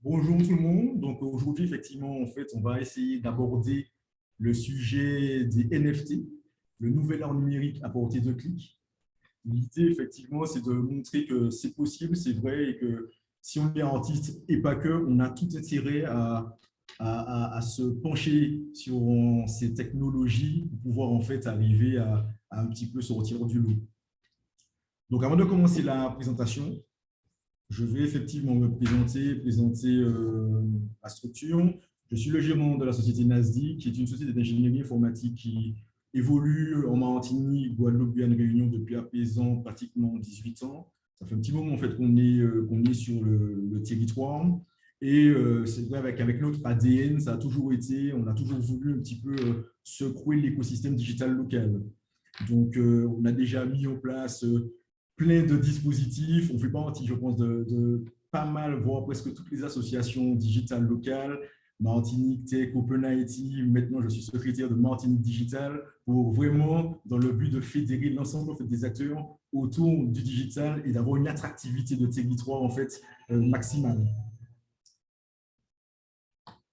Bonjour tout le monde. Donc aujourd'hui, effectivement, en fait, on va essayer d'aborder le sujet des NFT, le nouvel art numérique à portée de clic. L'idée, effectivement, c'est de montrer que c'est possible, c'est vrai, et que si on est artiste et pas que, on a tout intérêt à se pencher sur ces technologies pour pouvoir en fait arriver à un petit peu sortir du lot. Donc avant de commencer la présentation, je vais effectivement me présenter la structure. Je suis le gérant de la société NASDI, qui est une société d'ingénierie informatique qui évolue en Martinique, Guadeloupe, Guyane, Réunion depuis à présent pratiquement 18 ans. Ça fait un petit moment en fait qu'on est sur le territoire. Et c'est vrai, avec notre ADN, ça a toujours été, on a toujours voulu un petit peu secouer l'écosystème digital local. Donc, on a déjà mis en place plein de dispositifs. On fait partie, je pense, de pas mal, voire presque toutes les associations digitales locales. Martinique Tech, OpenIT, maintenant je suis secrétaire de Martinique Digital pour vraiment, dans le but de fédérer l'ensemble en fait, des acteurs autour du digital et d'avoir une attractivité de territoire en fait, maximale.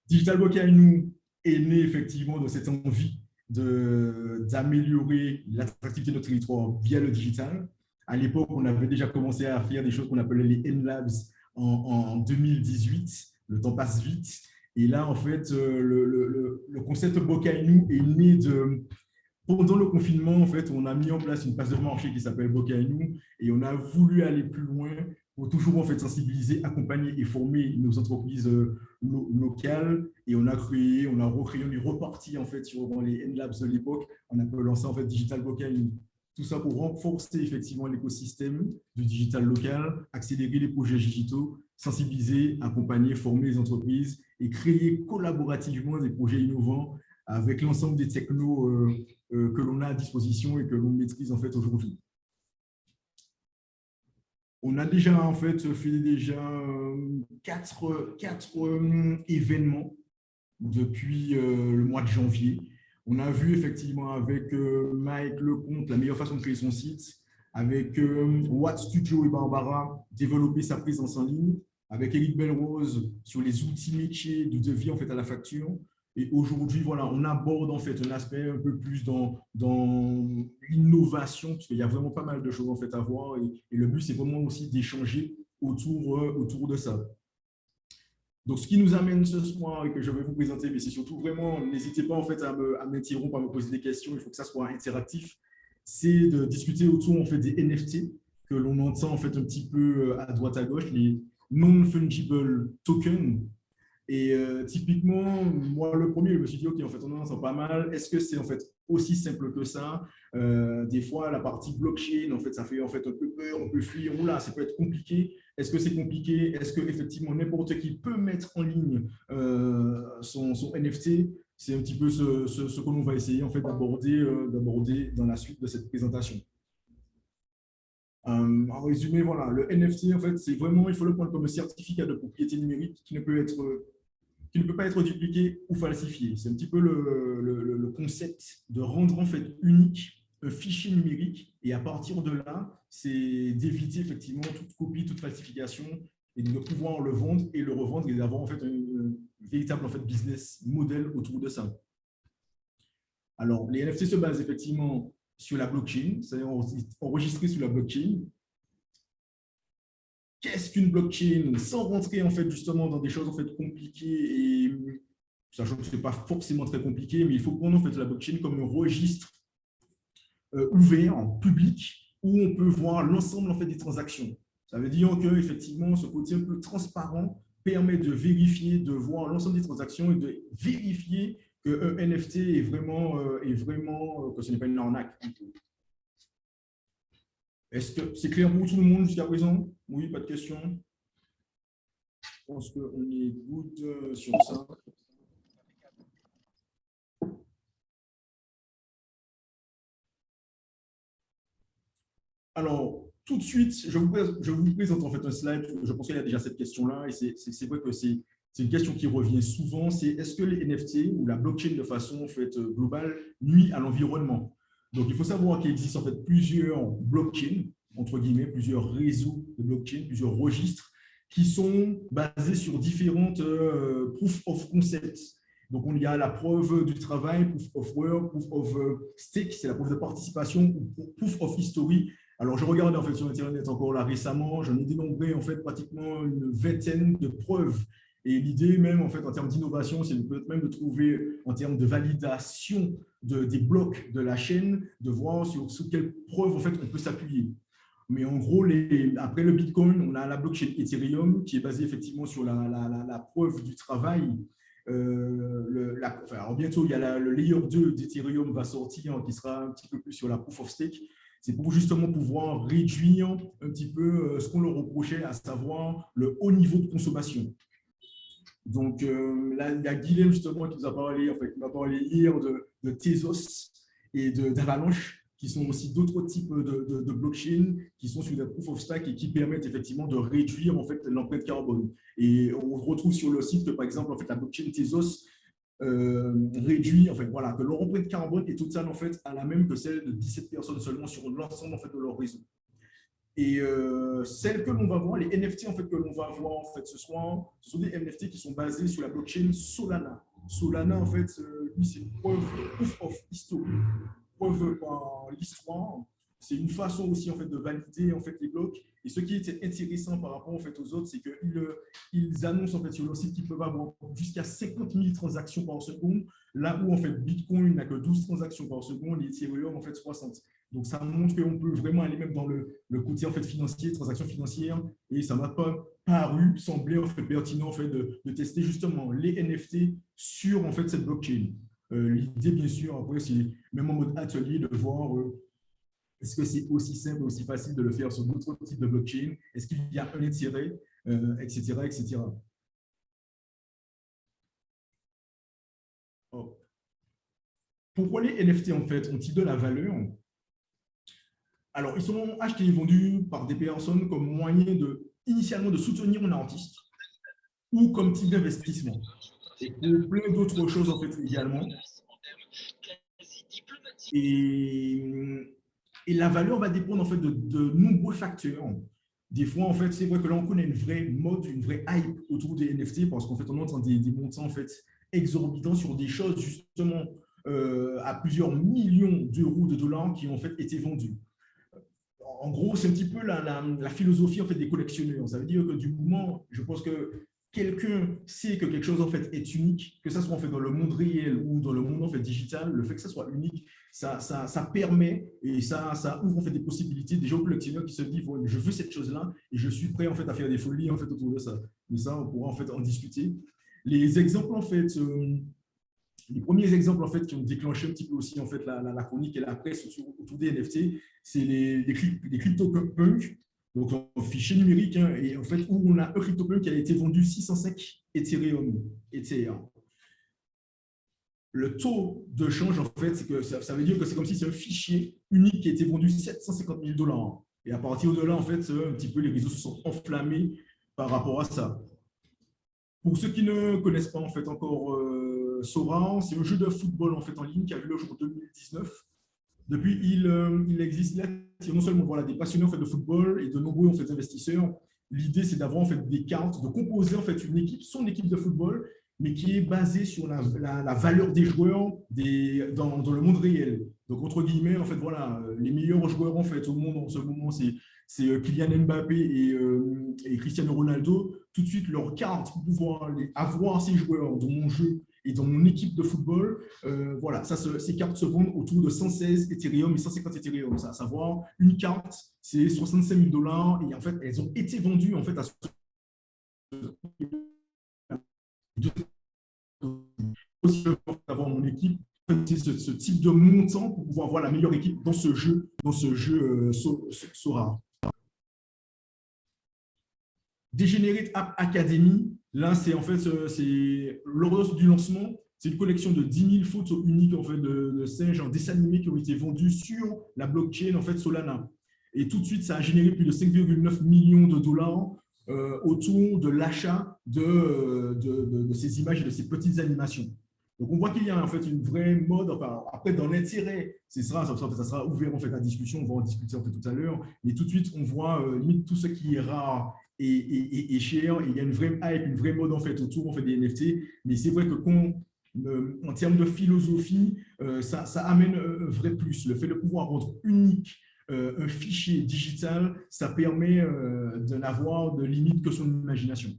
Digital Bokai, nous, est né effectivement de cette envie d'améliorer l'attractivité de notre territoire via le digital. À l'époque, on avait déjà commencé à faire des choses qu'on appelait les N-Labs en 2018. Le temps passe vite. Et là, en fait, le concept Bokainu est né de… Pendant le confinement, en fait, on a mis en place une place de marché qui s'appelle Bokainu et on a voulu aller plus loin pour toujours en fait, sensibiliser, accompagner et former nos entreprises locales. Et on a créé, on a recréé, on est reparti en fait sur les N-Labs de l'époque en appelant ça en fait Digital Bokainu. Tout ça pour renforcer effectivement l'écosystème du digital local, accélérer les projets digitaux, sensibiliser, accompagner, former les entreprises et créer collaborativement des projets innovants avec l'ensemble des technos que l'on a à disposition et que l'on maîtrise en fait aujourd'hui. On a déjà en fait fait déjà quatre événements depuis le mois de janvier. On a vu effectivement avec Mike Lecomte la meilleure façon de créer son site, avec Watt Studio et Barbara développer sa présence en ligne, avec Eric Belrose sur les outils métiers de devis en fait à la facture. Et aujourd'hui, voilà, on aborde en fait un aspect un peu plus dans l'innovation, parce qu'il y a vraiment pas mal de choses en fait à voir. Et le but, c'est vraiment aussi d'échanger autour de ça. Donc, ce qui nous amène ce soir et que je vais vous présenter, mais c'est surtout vraiment, n'hésitez pas en fait à m'interrompre, à me poser des questions, il faut que ça soit interactif, c'est de discuter autour en fait des NFT que l'on entend en fait un petit peu à droite à gauche, les non-fungible tokens. Et typiquement, moi, le premier, je me suis dit, OK, en fait, on en entend pas mal. Est-ce que c'est en fait aussi simple que ça? Des fois, la partie blockchain, en fait, ça fait en fait un peu peur, on peut fuir. Oula, ça peut être compliqué. Est-ce que c'est compliqué? Est-ce que effectivement n'importe qui peut mettre en ligne son NFT? C'est un petit peu ce que l'on va essayer en fait d'aborder dans la suite de cette présentation. En résumé, voilà, le NFT, en fait, c'est vraiment, il faut le prendre comme un certificat de propriété numérique qui ne peut pas être dupliqué ou falsifié. C'est un petit peu le concept de rendre en fait unique un fichier numérique et à partir de là, c'est d'éviter effectivement toute copie, toute falsification et de pouvoir le vendre et le revendre et d'avoir en fait un véritable en fait, business model autour de ça. Alors, les NFT se basent effectivement sur la blockchain, c'est-à-dire enregistrés sur la blockchain. Qu'est-ce qu'une blockchain sans rentrer en fait justement dans des choses en fait compliquées et sachant que ce n'est pas forcément très compliqué, mais il faut prendre en fait la blockchain comme un registre ouvert, public, où on peut voir l'ensemble en fait des transactions. Ça veut dire que effectivement ce côté un peu transparent permet de vérifier, de voir l'ensemble des transactions et de vérifier qu'un NFT est vraiment que ce n'est pas une arnaque. Est-ce que c'est clair pour tout le monde jusqu'à présent? Oui, pas de questions? Je pense qu'on est good sur ça. Alors, tout de suite, je vous présente en fait un slide. Je pense qu'il y a déjà cette question-là et c'est vrai que c'est une question qui revient souvent. C'est est-ce que les NFT ou la blockchain de façon en fait, globale nuit à l'environnement? Donc, il faut savoir qu'il existe en fait plusieurs blockchains, entre guillemets, plusieurs réseaux de blockchain, plusieurs registres qui sont basées sur différentes proof of concept. Donc, il y a la preuve du travail, proof of work, proof of stake, c'est la preuve de participation, ou proof of history. Alors, je regardais en fait sur Internet encore là récemment, j'en ai dénombré en fait pratiquement une vingtaine de preuves. Et l'idée même en fait en termes d'innovation, c'est peut-être même de trouver en termes de validation des blocs de la chaîne, de voir sur quelles preuves en fait on peut s'appuyer. Mais en gros, après le Bitcoin, on a la blockchain Ethereum qui est basée effectivement sur la preuve du travail. Alors bientôt, il y a le layer 2 d'Ethereum va sortir qui sera un petit peu plus sur la proof of stake. C'est pour justement pouvoir réduire un petit peu ce qu'on leur reprochait, à savoir le haut niveau de consommation. Donc là, il y a Guilhem justement qui nous a parlé, qui m'a parlé hier de Tezos et d'Avalanche, qui sont aussi d'autres types de blockchain qui sont sur des proof of stake et qui permettent effectivement de réduire en fait l'empreinte carbone. Et on retrouve sur le site que par exemple en fait la blockchain Tezos réduit voilà, que leur empreinte carbone est totale en fait à la même que celle de 17 personnes seulement sur l'ensemble en fait de leur réseau. Et celles que l'on va voir, les NFT en fait, que l'on va voir en fait, ce sont des NFT qui sont basés sur la blockchain Solana. Solana, en fait, lui, c'est une preuve proof of history, preuve par l'histoire. C'est une façon aussi en fait, de valider en fait, les blocs. Et ce qui est intéressant par rapport en fait, aux autres, c'est qu'ils annoncent en fait, sur leur site qu'ils peuvent avoir jusqu'à 50 000 transactions par seconde, là où en fait, Bitcoin n'a que 12 transactions par seconde et Ethereum en fait 60. Donc, ça montre qu'on peut vraiment aller même dans le côté en fait, financier, transactions financières. Et ça ne m'a pas semblé en fait, pertinent en fait, de tester justement les NFT sur en fait, cette blockchain. L'idée, bien sûr, après, c'est même en mode atelier de voir est-ce que c'est aussi simple, aussi facile de le faire sur d'autres types de blockchain? Est-ce qu'il y a un intérêt, etc., etc. Oh. Pourquoi les NFT, en fait, ont-ils de la valeur? Alors, ils sont achetés et vendus par des personnes comme moyen initialement de soutenir un artiste ou comme type d'investissement. Et pour plein d'autres choses, en fait, également. Et la valeur va dépendre, en fait, de nombreux facteurs. Des fois, en fait, c'est vrai que là, on connaît une vraie mode, une vraie hype autour des NFT parce qu'en fait, on entend des montants, en fait, exorbitants sur des choses, justement, à plusieurs millions d'euros, de dollars qui ont, en fait, été vendus. En gros, c'est un petit peu la philosophie en fait, des collectionneurs. Ça veut dire que du moment, je pense que quelqu'un sait que quelque chose en fait, est unique, que ce soit en fait, dans le monde réel ou dans le monde en fait, digital, le fait que ça soit unique, ça permet et ça ouvre en fait, des possibilités déjà aux collectionneurs qui se disent bon, je veux cette chose-là et je suis prêt en fait, à faire des folies en fait, autour de ça. Mais ça, on pourra en, fait, en discuter. Les exemples, en fait, les premiers exemples en fait, qui ont déclenché un petit peu aussi en fait, la chronique et la presse autour des NFT, c'est les CryptoPunks, donc en fichier numérique, hein, et en fait, où on a un CryptoPunk qui a été vendu 605 Ethereum, ETH. Le taux de change, en fait, c'est que ça veut dire que c'est comme si c'est un fichier unique qui a été vendu 750 000 $. Et à partir de là, en fait, un petit peu les réseaux se sont enflammés par rapport à ça. Pour ceux qui ne connaissent pas en fait encore Sora, c'est un jeu de football en fait en ligne qui a vu le jour en 2019. Depuis, il existe là, non seulement voilà, des passionnés en fait, de football et de nombreux en fait, investisseurs. L'idée, c'est d'avoir en fait, des cartes, de composer en fait, une équipe, son équipe de football, mais qui est basée sur la valeur des joueurs dans le monde réel. Donc, entre guillemets, en fait, voilà, les meilleurs joueurs en fait, au monde en ce moment, c'est Kylian Mbappé et Cristiano Ronaldo. Tout de suite, leur carte pour pouvoir avoir ces joueurs dans mon jeu et dans mon équipe de football, voilà, ces cartes se vendent autour de 116 Ethereum et 150 Ethereum. À savoir, une carte, c'est 65 000 $ et en fait, elles ont été vendues en fait à aussi d'avoir mon équipe, c'est ce type de montant pour pouvoir avoir la meilleure équipe dans ce jeu Sora. Degenerate App Academy, là, c'est en fait, c'est lors du lancement, c'est une collection de 10 000 photos uniques en fait, de singes en dessin animé qui ont été vendues sur la blockchain en fait, Solana. Et tout de suite, ça a généré plus de 5,9 millions de dollars autour de l'achat de ces images et de ces petites animations. Donc, on voit qu'il y a en fait une vraie mode. Enfin, après, dans l'intérêt, ça sera ouvert en fait à la discussion. On va en discuter en fait tout à l'heure. Mais tout de suite, on voit limite tout ce qui est rare est cher. Et il y a une vraie hype, une vraie mode en fait autour en fait, des NFT. Mais c'est vrai que en termes de philosophie, ça amène un vrai plus. Le fait de pouvoir rendre unique un fichier digital, ça permet de n'avoir de limite que son imagination.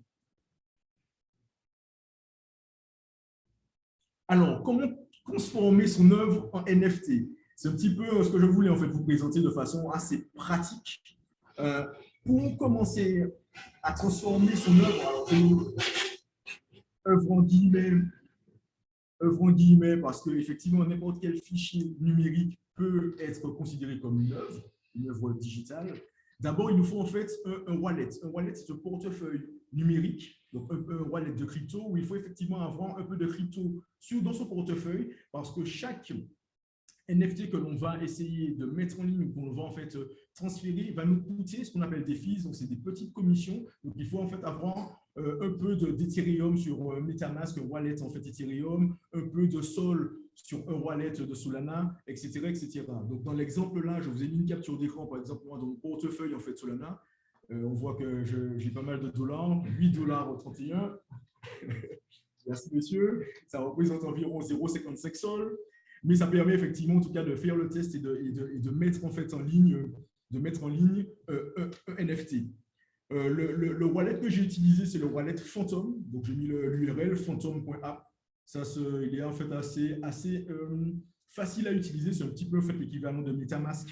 Alors, comment transformer son œuvre en NFT? C'est un petit peu ce que je voulais en fait vous présenter de façon assez pratique. Pour commencer à transformer son œuvre, alors, œuvre en guillemets, parce qu'effectivement, n'importe quel fichier numérique peut être considéré comme une œuvre digitale. D'abord, il nous faut en fait un wallet. Un wallet, c'est un portefeuille numérique, donc un wallet de crypto, où il faut effectivement avoir un peu de crypto dans son portefeuille, parce que chaque NFT que l'on va essayer de mettre en ligne, qu'on va en fait transférer, va nous coûter ce qu'on appelle des fees, donc c'est des petites commissions. Donc il faut en fait avoir un peu d'Ethereum sur MetaMask, un wallet en fait Ethereum, un peu de Sol sur un wallet de Solana, etc., etc. Donc dans l'exemple là, je vous ai mis une capture d'écran, par exemple, moi dans mon portefeuille en fait Solana, on voit que j'ai pas mal de dollars, 8,31 $. Merci monsieur, ça représente environ 0,55 Sol. Mais ça permet effectivement, en tout cas, de faire le test et de mettre en fait en ligne, un NFT. Le wallet que j'ai utilisé, c'est le wallet Phantom. Donc, j'ai mis l'URL phantom.app. Il est en fait assez facile à utiliser. C'est un petit peu en fait, l'équivalent de MetaMask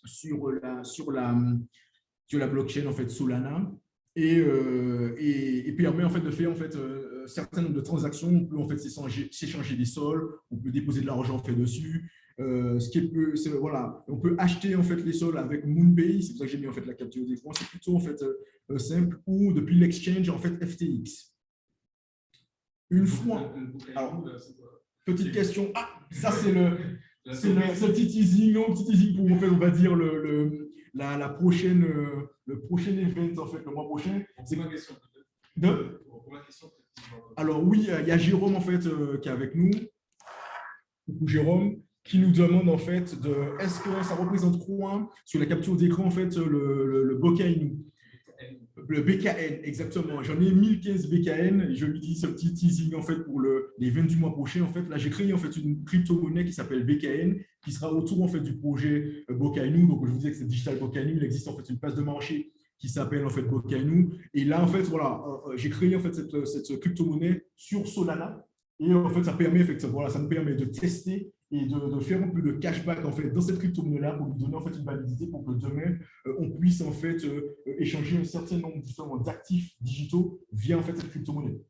sur la blockchain en fait, Solana. Et permet en fait de faire en fait un certain nombre de transactions. On peut en fait s'échanger des sols, on peut déposer de l'argent en fait dessus. Voilà, on peut acheter en fait les sols avec Moonpay. C'est pour ça que j'ai mis en fait la capture d'écran. C'est plutôt en fait simple, ou depuis l'exchange en fait FTX. Une fois. Alors, petite question. Ah, ça c'est le petit teasing, pour en fait on va dire le prochain event en fait le mois prochain. C'est ma question peut-être. Alors oui, il y a Jérôme en fait qui est avec nous. Coucou Jérôme, qui nous demande en fait est-ce que ça représente quoi sur la capture d'écran en fait le Bocainu. Le BKN, exactement. J'en ai 1015 BKN. Je lui dis ce petit teasing en fait pour les 20 du mois prochain. En fait, là, j'ai créé en fait une crypto-monnaie qui s'appelle BKN, qui sera autour en fait du projet Bocainu. Donc, je vous disais que c'est Digital Bocainu. Il existe en fait une place de marché qui s'appelle en fait Bocainu. Et là, en fait, voilà, j'ai créé en fait cette crypto-monnaie sur Solana. Et en fait, ça permet effectivement, voilà, ça nous permet de tester et de faire un peu de cashback en fait dans cette crypto-monnaie-là pour lui donner en fait une validité pour que demain on puisse en fait échanger un certain nombre justement d'actifs digitaux via en fait cette crypto-monnaie.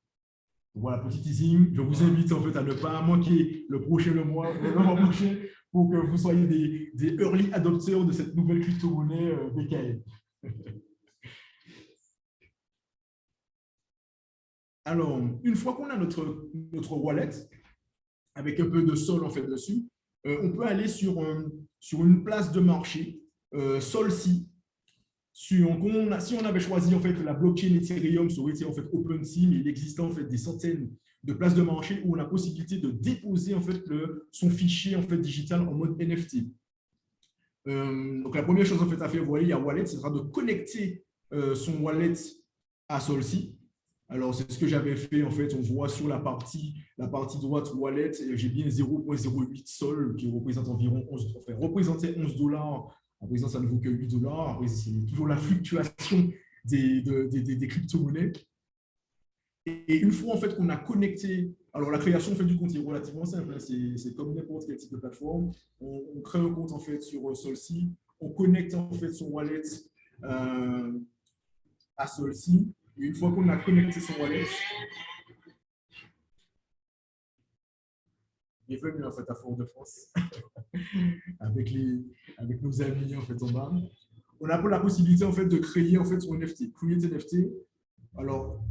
Voilà, petit teasing. Je vous invite en fait à ne pas manquer le mois prochain pour que vous soyez des early adopteurs de cette nouvelle crypto-monnaie BKN. Alors, une fois qu'on a notre wallet, avec un peu de sol en fait dessus, on peut aller sur une place de marché, Solsi. Si on avait choisi en fait la blockchain Ethereum, ça aurait été en fait OpenSea, mais il existe en fait des centaines de places de marché où on a la possibilité de déposer en fait son fichier en fait digital en mode NFT. Donc la première chose en fait à faire, vous voyez, il y a Wallet, ce sera de connecter son wallet à Solsi. Alors, c'est ce que j'avais fait, en fait, on voit sur la partie droite wallet, j'ai bien 0,08 Sol qui représente environ représentait 11 $. À présent, ça ne vaut que 8 $. Après, c'est toujours la fluctuation des crypto-monnaies. Et une fois, en fait, qu'on a connecté, alors la création en fait, du compte est relativement simple, hein, c'est comme n'importe quel type de plateforme. On crée un compte, en fait, sur Solsi, on connecte, en fait, son wallet à Solsi. Et une fois qu'on a connecté son wallet, bienvenue en fait à Fort-de-France avec nos amis en fait en bas. On a la possibilité en fait de créer en fait son NFT, create NFT. Alors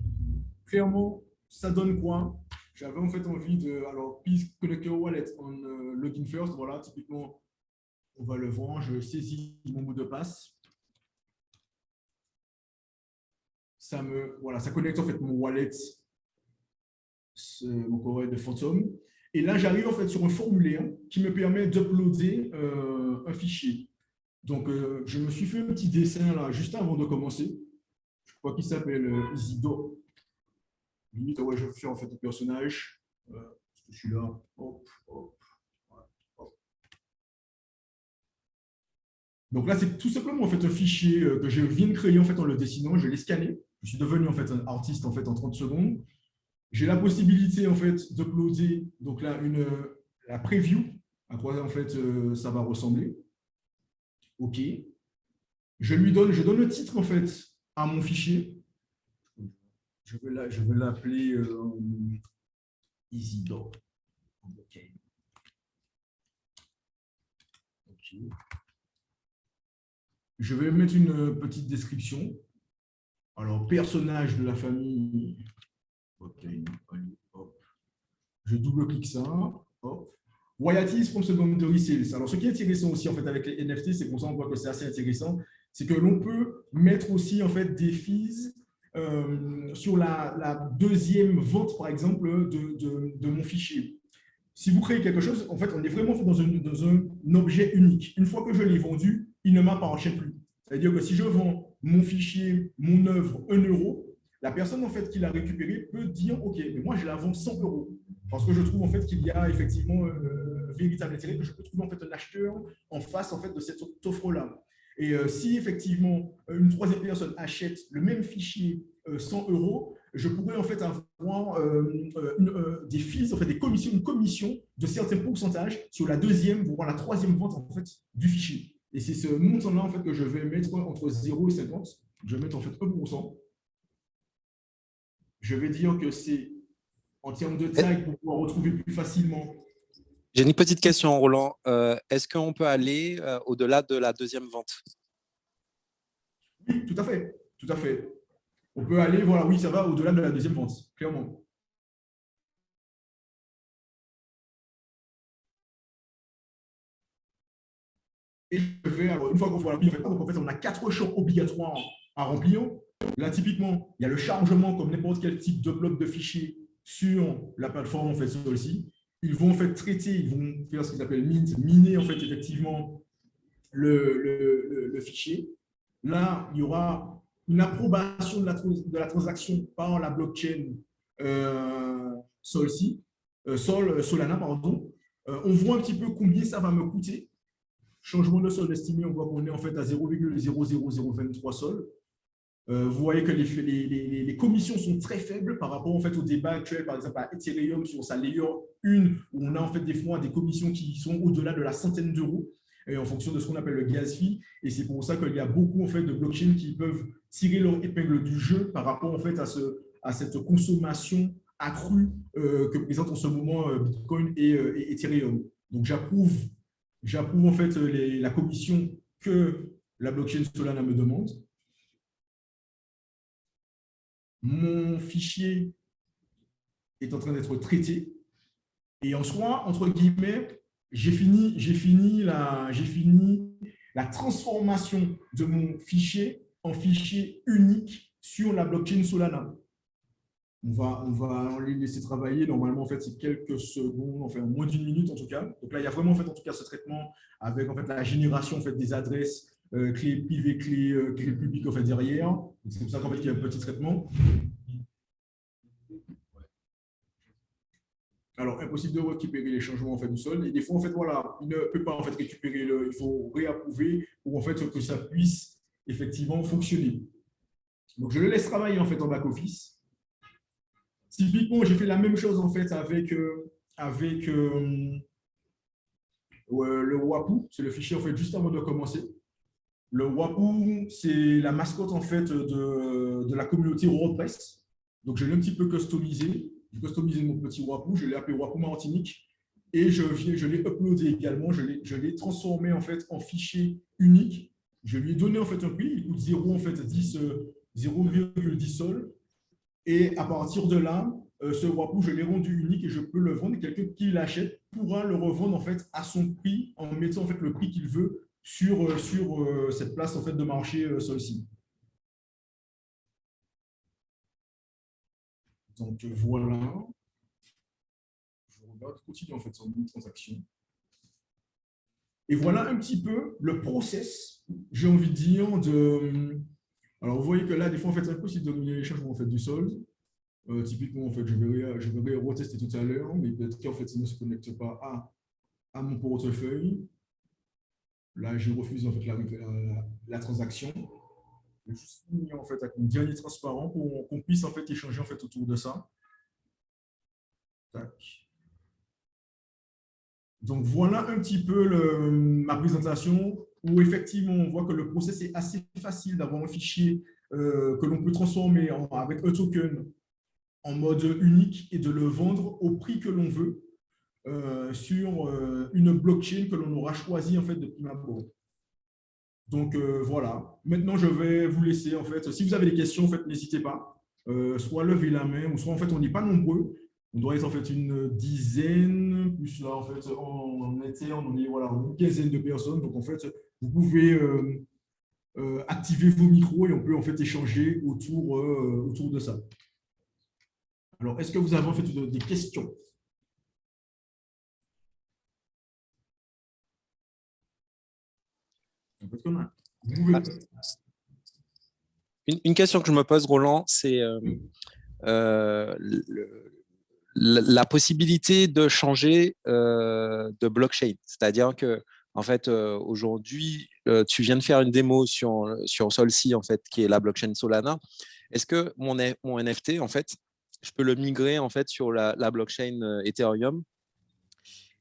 clairement, ça donne quoi? J'avais en fait envie de please connect your wallet on login first. Voilà, typiquement, on va le voir. Je saisis mon mot de passe. Ça connecte en fait mon wallet, mon wallet de Phantom. Et là, j'arrive en fait sur un formulaire qui me permet d'uploader un fichier. Donc, je me suis fait un petit dessin là juste avant de commencer. crois qu'il s'appelle Isidore. Limite, ouais, je vais faire en fait le personnage. Je suis là. Hop, hop, hop. Donc là, c'est tout simplement en fait un fichier que je viens de créer en fait en le dessinant. Je l'ai scanné. Je suis devenu en fait un artiste en fait en 30 secondes. J'ai la possibilité en fait d'uploader donc là la preview à quoi en fait ça va ressembler. OK. Je donne le titre en fait à mon fichier. Je vais l'appeler Isidore. OK. OK. Je vais mettre une petite description. Alors, personnage de la famille. OK. Hop. Je double-clique ça. Hop. Royalties from secondary sales. Alors, ce qui est intéressant aussi en fait avec les NFT, c'est qu'on voit que c'est assez intéressant, c'est que l'on peut mettre aussi en fait des fees sur la deuxième vente, par exemple, de mon fichier. Si vous créez quelque chose, en fait, on est vraiment dans un objet unique. Une fois que je l'ai vendu, il ne m'appartient plus. C'est-à-dire que si je vends mon fichier, mon œuvre, 1 euro, la personne en fait qui l'a récupéré peut dire OK, mais moi je la vends 100 euros. Parce que je trouve en fait qu'il y a effectivement véritable intérêt, que je peux trouver en fait un acheteur en face en fait de cette offre-là. Et si effectivement une troisième personne achète le même fichier 100 euros, je pourrais en fait avoir des fees, en fait des commissions, une commission de certains pourcentages sur la deuxième, voire la troisième vente en fait du fichier. Et c'est ce montant-là en fait que je vais mettre entre 0 et 50. Je vais mettre en fait 1%. Je vais dire que c'est en termes de taille pour pouvoir retrouver plus facilement. J'ai une petite question, Roland. Est-ce qu'on peut aller au-delà de la deuxième vente? Oui, tout à fait. Tout à fait. On peut aller, voilà, oui, ça va au-delà de la deuxième vente, clairement. Et je vais, alors, une fois qu'on voit la donc en fait, on a 4 champs obligatoires à remplir. Là, typiquement, il y a le chargement comme n'importe quel type de bloc de fichier sur la plateforme en fait, sur celle-ci. Ils vont en fait traiter, ils vont faire ce qu'ils appellent miner en fait effectivement le fichier. Là, il y aura une approbation de la transaction par la blockchain Solana, pardon. On voit un petit peu combien ça va me coûter. Changement de sol estimé, on voit qu'on est en fait à 0,00023 sols. Vous voyez que les commissions sont très faibles par rapport en fait, au débat actuel, par exemple à Ethereum sur sa layer 1, où on a en fait des fois des commissions qui sont au-delà de la centaine d'euros en fonction de ce qu'on appelle le gas fee. Et c'est pour ça qu'il y a beaucoup en fait, de blockchains qui peuvent tirer leur épingle du jeu par rapport en fait, à cette consommation accrue que présente en ce moment Bitcoin et Ethereum. Donc j'approuve en fait la commission que la blockchain Solana me demande. Mon fichier est en train d'être traité. Et en soi, entre guillemets, j'ai fini la transformation de mon fichier en fichier unique sur la blockchain Solana. On va les laisser travailler. Normalement, en fait, c'est quelques secondes, enfin moins d'une minute en tout cas. Donc là, il y a vraiment en fait, en tout cas, ce traitement avec en fait, la génération en fait, des adresses clés privées, clés publiques en fait, derrière. C'est comme ça qu'en fait, il y a un petit traitement. Alors, impossible de récupérer les changements en fait, du sol. Et des fois, en fait, voilà, il ne peut pas en fait, récupérer il faut réapprouver pour en fait, que ça puisse effectivement fonctionner. Donc, je le laisse travailler en fait en back-office. Typiquement, j'ai fait la même chose en fait avec le Wapuu. C'est le fichier en fait juste avant de commencer. Le Wapuu, c'est la mascotte en fait de la communauté WordPress. Donc, je l'ai un petit peu customisé. J'ai customisé mon petit Wapuu. Je l'ai appelé Wapuu Martinique. Et je l'ai uploadé également. Je l'ai transformé en fait en fichier unique. Je lui ai donné en fait un prix. Il coûte 0,10 sol. Et à partir de là, ce Wapuu, je l'ai rendu unique et je peux le vendre. Quelqu'un qui l'achète pourra le revendre en fait à son prix en mettant en fait le prix qu'il veut sur cette place en fait de marché celle-ci. Donc voilà. Je regarde, continue en fait sur une transaction. Et voilà un petit peu le process, j'ai envie de dire, Alors, vous voyez que là, des fois, en fait, c'est impossible de donner les changements en fait, du solde. Typiquement, en fait, je vais retester tout à l'heure, mais peut-être qu'en fait, il ne se connecte pas à mon portefeuille. Là, je refuse en fait la transaction. Je vais juste finir en fait avec mon dernier transparent pour qu'on puisse en fait échanger en fait autour de ça. Tac. Donc voilà un petit peu ma présentation où effectivement on voit que le process est assez facile d'avoir un fichier que l'on peut transformer avec un token en mode unique et de le vendre au prix que l'on veut sur une blockchain que l'on aura choisi en fait de prime abord. Donc voilà. Maintenant je vais vous laisser en fait. Si vous avez des questions, en fait, n'hésitez pas. Soit lever la main, ou soit en fait on n'est pas nombreux. On doit être en fait une dizaine, plus là en fait on est voilà, une quinzaine de personnes. Donc en fait, vous pouvez activer vos micros et on peut en fait échanger autour de ça. Alors, est-ce que vous avez en fait des questions? Ah, une question que je me pose, Roland, c'est la possibilité de changer de blockchain. C'est-à-dire que, en fait, aujourd'hui, tu viens de faire une démo sur Solsi, en fait, qui est la blockchain Solana. Est-ce que mon NFT, en fait, je peux le migrer en fait sur la blockchain Ethereum?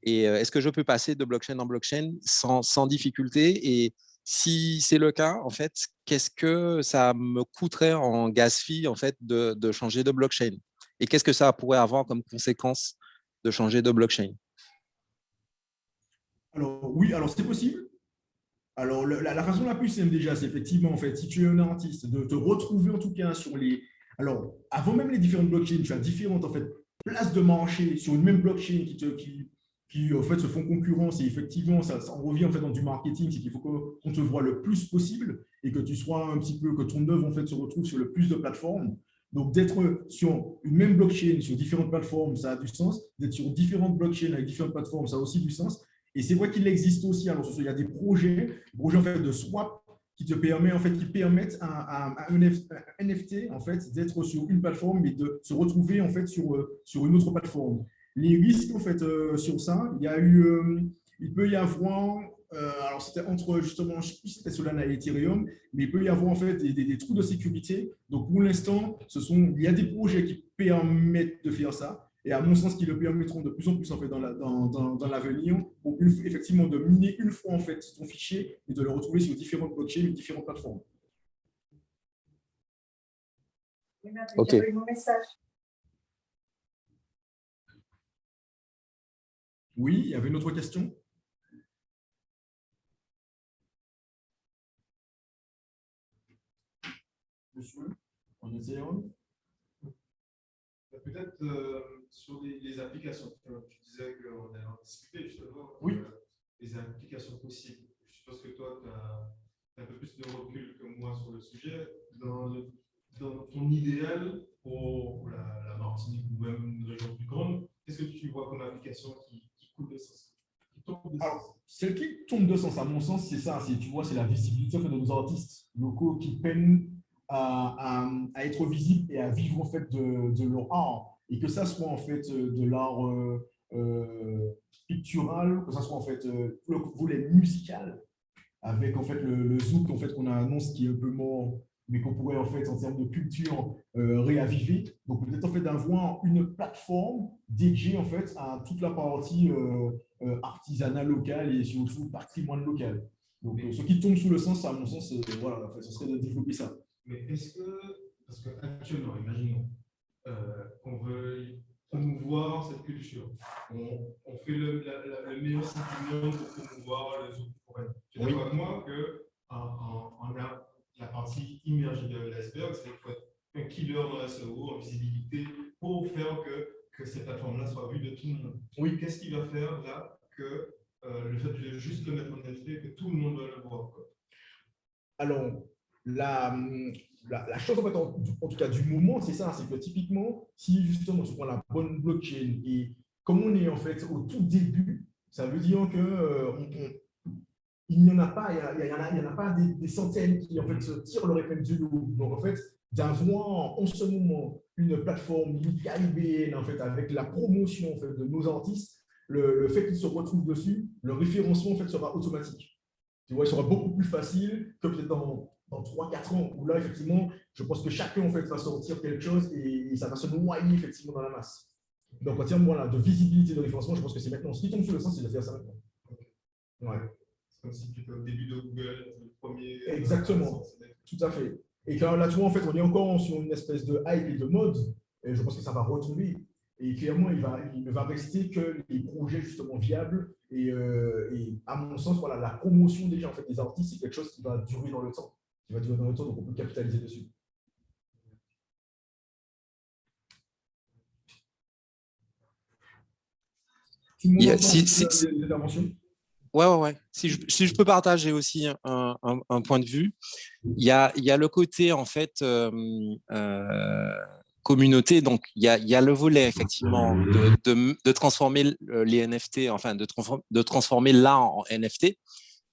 Et est-ce que je peux passer de blockchain en blockchain sans difficulté? Et si c'est le cas, en fait, qu'est-ce que ça me coûterait en gas fee en fait, de changer de blockchain? Et qu'est-ce que ça pourrait avoir comme conséquence de changer de blockchain? Alors, oui, alors c'est possible. Alors, la façon la plus simple déjà, c'est effectivement, en fait, si tu es un artiste, de te retrouver en tout cas sur les… Alors, avant même les différentes blockchains, tu as différentes en fait, places de marché sur une même blockchain qui en fait, se font concurrence et effectivement, ça en revient en fait, dans du marketing, c'est qu'il faut qu'on te voit le plus possible et que tu sois un petit peu, que ton œuvre en fait, se retrouve sur le plus de plateformes. Donc, d'être sur une même blockchain, sur différentes plateformes, ça a du sens. D'être sur différentes blockchains avec différentes plateformes, ça a aussi du sens. Et c'est vrai qu'il existe aussi, alors il y a des projets en fait de swap qui te permet en fait qui permettent à un NFT en fait d'être sur une plateforme mais de se retrouver en fait sur une autre plateforme. Les risques en fait sur ça, il peut y avoir alors c'était entre justement, je ne sais plus si c'était Solana et Ethereum, mais il peut y avoir en fait des trous de sécurité. Donc pour l'instant, il y a des projets qui permettent de faire ça. Et à mon sens, qui le permettront de plus en plus en fait, dans l'avenir, pour effectivement de miner une fois en fait, ton fichier et de le retrouver sur différentes blockchains et différentes plateformes. Ok. Oui, il y avait une autre question? Monsieur, on essaie. Peut-être sur les applications. Tu disais qu'on allait en discuter justement. Oui. Les applications possibles. Je suppose que toi, tu as un peu plus de recul que moi sur le sujet. Dans ton idéal pour la Martinique ou même une région plus grande, qu'est-ce que tu vois comme application qui coule de sens, qui tombe de sens? Alors, celle qui tombe de sens, à mon sens, c'est ça. Tu vois, c'est la visibilité en fait, de nos artistes locaux qui peinent à être visibles et à vivre en fait de leur art. Et que ça soit en fait de l'art pictural, que ça soit en fait le volet musical, avec en fait le zouk en fait qu'on annonce qui est un peu mort, mais qu'on pourrait en fait en termes de culture réaviver. Donc peut-être en fait d'avoir une plateforme dédiée en fait à toute la partie artisanat local et surtout patrimoine local. Donc ce qui tombe sous le sens, à mon sens, voilà, en fait, ce serait de développer ça. Mais est-ce que, parce qu'actuellement, imaginons qu'on veut promouvoir cette culture, on fait le meilleur sentiment pour promouvoir les autres forêts. Tu es d'accord avec moi que la partie immergée de l'iceberg, c'est qu'il faut être un killer dans la SEO, en visibilité, pour faire que ces plateformes-là soient vues de tout le monde. Oui. Qu'est-ce qui va faire là que le fait de juste le mettre en NFT, que tout le monde va le voir, quoi? Alors, la chose en, fait, en tout cas du moment, c'est ça, c'est que typiquement, si justement tu prends la bonne blockchain et comme on est en fait au tout début, ça veut dire que il n'y en a pas, il y en a pas des centaines qui en fait se tirent leur épingle du lot. Donc en fait, d'avoir en ce moment une plateforme caribéenne en fait avec la promotion en fait, de nos artistes, le fait qu'ils se retrouvent dessus, le référencement en fait sera automatique. Tu vois, il sera beaucoup plus facile que peut-être dans 3-4 ans, où là, effectivement, je pense que chacun en fait, va sortir quelque chose et ça va se noyer effectivement dans la masse. Donc, en termes voilà, de visibilité de référencement, je pense que c'est maintenant. Ce qui tombe sur le sens, c'est de faire ça maintenant. Ouais. C'est comme si tu étais au début de Google, le premier. Exactement, tout à fait. Et quand là, tu vois, en fait, on est encore sur une espèce de hype et de mode, et je pense que ça va retomber. Et clairement, il ne va rester que les projets justement viables. Et à mon sens, voilà, la promotion déjà en fait, des artistes, c'est quelque chose qui va durer dans le temps. Qui va durer dans le temps, donc on peut capitaliser dessus. Tout le monde entend les interventions? Ouais. Si je peux partager aussi un point de vue, il y a le côté en fait communauté. Donc il y a le volet effectivement de transformer les NFT, enfin de transformer l'art en NFT,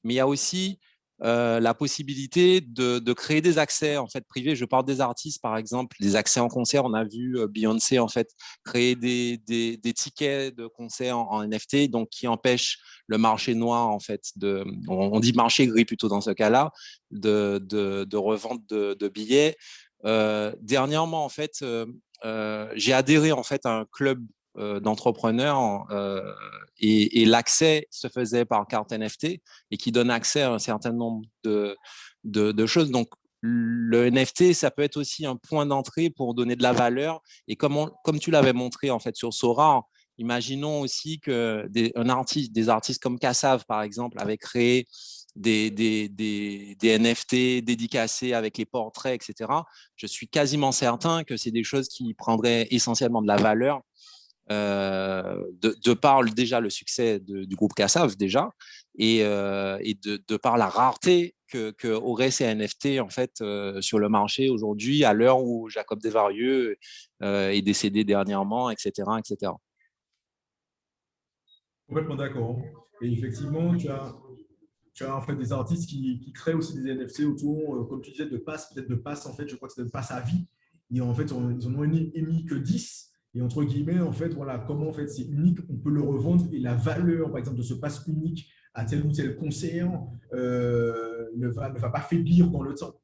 mais il y a aussi la possibilité de créer des accès en fait privés. Je parle des artistes par exemple, des accès en concert. On a vu Beyoncé en fait créer des tickets de concert en NFT, donc qui empêchent le marché noir en fait on dit marché gris plutôt dans ce cas-là, de revente de billets. Dernièrement en fait, j'ai adhéré en fait à un club d'entrepreneurs et l'accès se faisait par carte NFT et qui donne accès à un certain nombre de choses. Donc, le NFT, ça peut être aussi un point d'entrée pour donner de la valeur. Et comme tu l'avais montré en fait sur Sora, imaginons aussi que des artistes comme Kassav, par exemple, avaient créé des NFT dédicacés avec les portraits, etc. Je suis quasiment certain que c'est des choses qui prendraient essentiellement de la valeur de par déjà le succès du groupe Kassav déjà et de par la rareté que auraient ces NFT en fait sur le marché aujourd'hui à l'heure où Jacob Desvarieux est décédé dernièrement, etc., etc. Complètement d'accord. Et effectivement, tu as en fait des artistes qui créent aussi des NFT autour, comme tu disais, de passes, peut-être de passes, en fait, je crois que c'est de passes à vie. Et en fait, ils en ont émis que 10. Et entre guillemets, en fait, voilà, comment en fait, c'est unique, on peut le revendre et la valeur, par exemple, de ce pass unique à tel ou tel concert ne va pas faiblir dans le temps.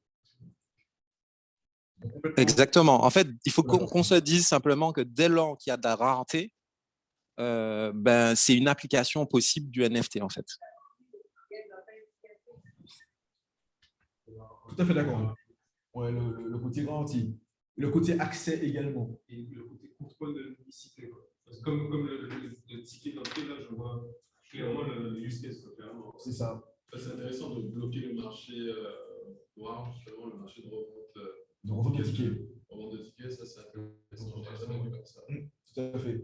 Exactement. En fait, il faut qu'on se dise simplement que dès lors qu'il y a de la rareté, ben, c'est une application possible du NFT en fait. Tout à fait d'accord. Ouais, le côté garantie. Le côté accès également. Et le côté contrôle de l'unicité. Comme le ticket d'entrée, là, je vois clairement le use case. C'est ça. C'est intéressant de bloquer le marché noir, justement, le marché de revente. De revente de tickets. Revente de tickets, ça c'est intéressant. Tout à fait.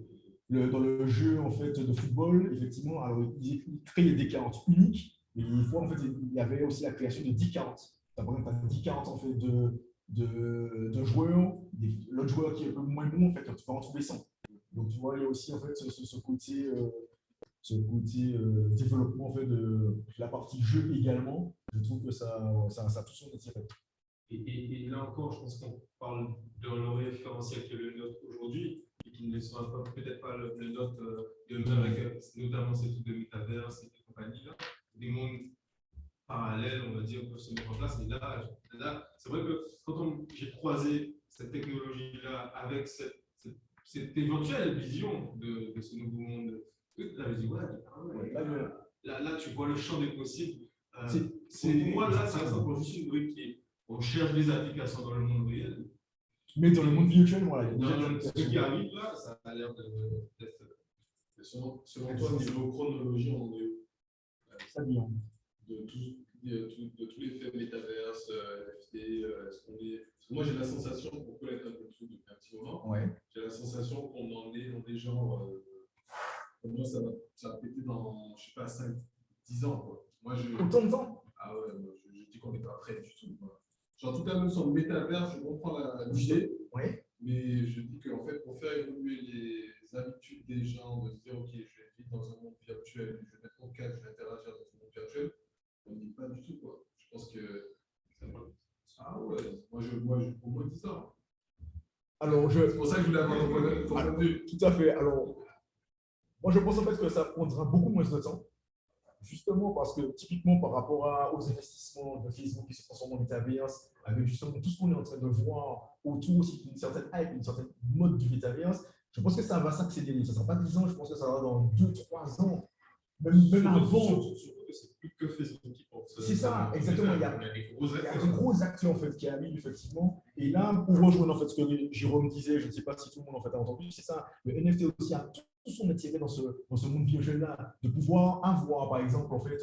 Dans le jeu en fait, de football, effectivement, alors, il crée des 40 uniques, mais une fois, en fait, il y avait aussi la création de 10-40. Tu as par exemple 10-40 en fait, de joueurs, l'autre joueur qui est un peu moins bon, en fait, tu vas en trouver 100. Donc, tu vois, il y a aussi en fait, ce côté, développement en fait, de la partie jeu également. Je trouve que ça a tout son intérêt. Et là encore, je pense qu'on parle d'un référentiel qui est le nôtre aujourd'hui et qui ne sera peut-être pas le nôtre demain, avec notamment ces trucs de métaverse et compagnie-là. Des mondes parallèles, on va dire, peuvent se mettre en place. Et là c'est vrai que quand j'ai croisé cette technologie-là avec cette éventuelle vision de ce nouveau monde, là, je dis, là, tu vois le champ des possibles. Pour moi, là, ça reste encore juste une brique on cherche des applications dans le monde réel. Mais dans le monde virtuel, voilà. Ce qui arrive là, ça a l'air d'être. Selon toi, niveau chronologie, on est où? Ça vient. De tous les faits métaverse, NFT, est-ce qu'on est. Parce que moi, j'ai la sensation, pour connaître un peu le truc depuis un petit moment, j'ai la sensation qu'on en est dans des genres. Pour moi, ça va péter dans, je sais pas, 5-10 ans. Quoi. Moi, autant de temps? Ah ouais, moi, je dis qu'on n'est pas prêt du tout. Voilà. Genre, en tout cas, même sur le métavers, je comprends l'idée. Ouais. Mais je dis qu'en fait, pour faire évoluer les habitudes des gens, de se dire, OK, je vais vivre dans un monde virtuel, je vais mettre mon casque, je vais interagir dans ce monde virtuel, Alors, c'est pour ça que je voulais avoir ton point de vue. Tout à fait. Alors, moi, je pense en fait que ça prendra beaucoup moins de temps. Justement parce que typiquement par rapport aux investissements de Facebook qui se transforment en métaverse, avec justement tout ce qu'on est en train de voir autour aussi d'une certaine hype, une certaine mode du métaverse, je pense que ça va s'accélérer. Ça ne sera pas 10 ans, je pense que ça va dans 2-3 ans, même avant. C'est plus que Facebook qui porte. C'est ça, exactement. Il y a des gros acteurs en fait, qui arrivent effectivement. Et là, pour rejoindre en fait, ce que Jérôme disait, je ne sais pas si tout le monde en fait, a entendu, c'est ça. Le NFT aussi a tout son intérêt dans ce monde virtuel-là, de pouvoir avoir, par exemple, en fait,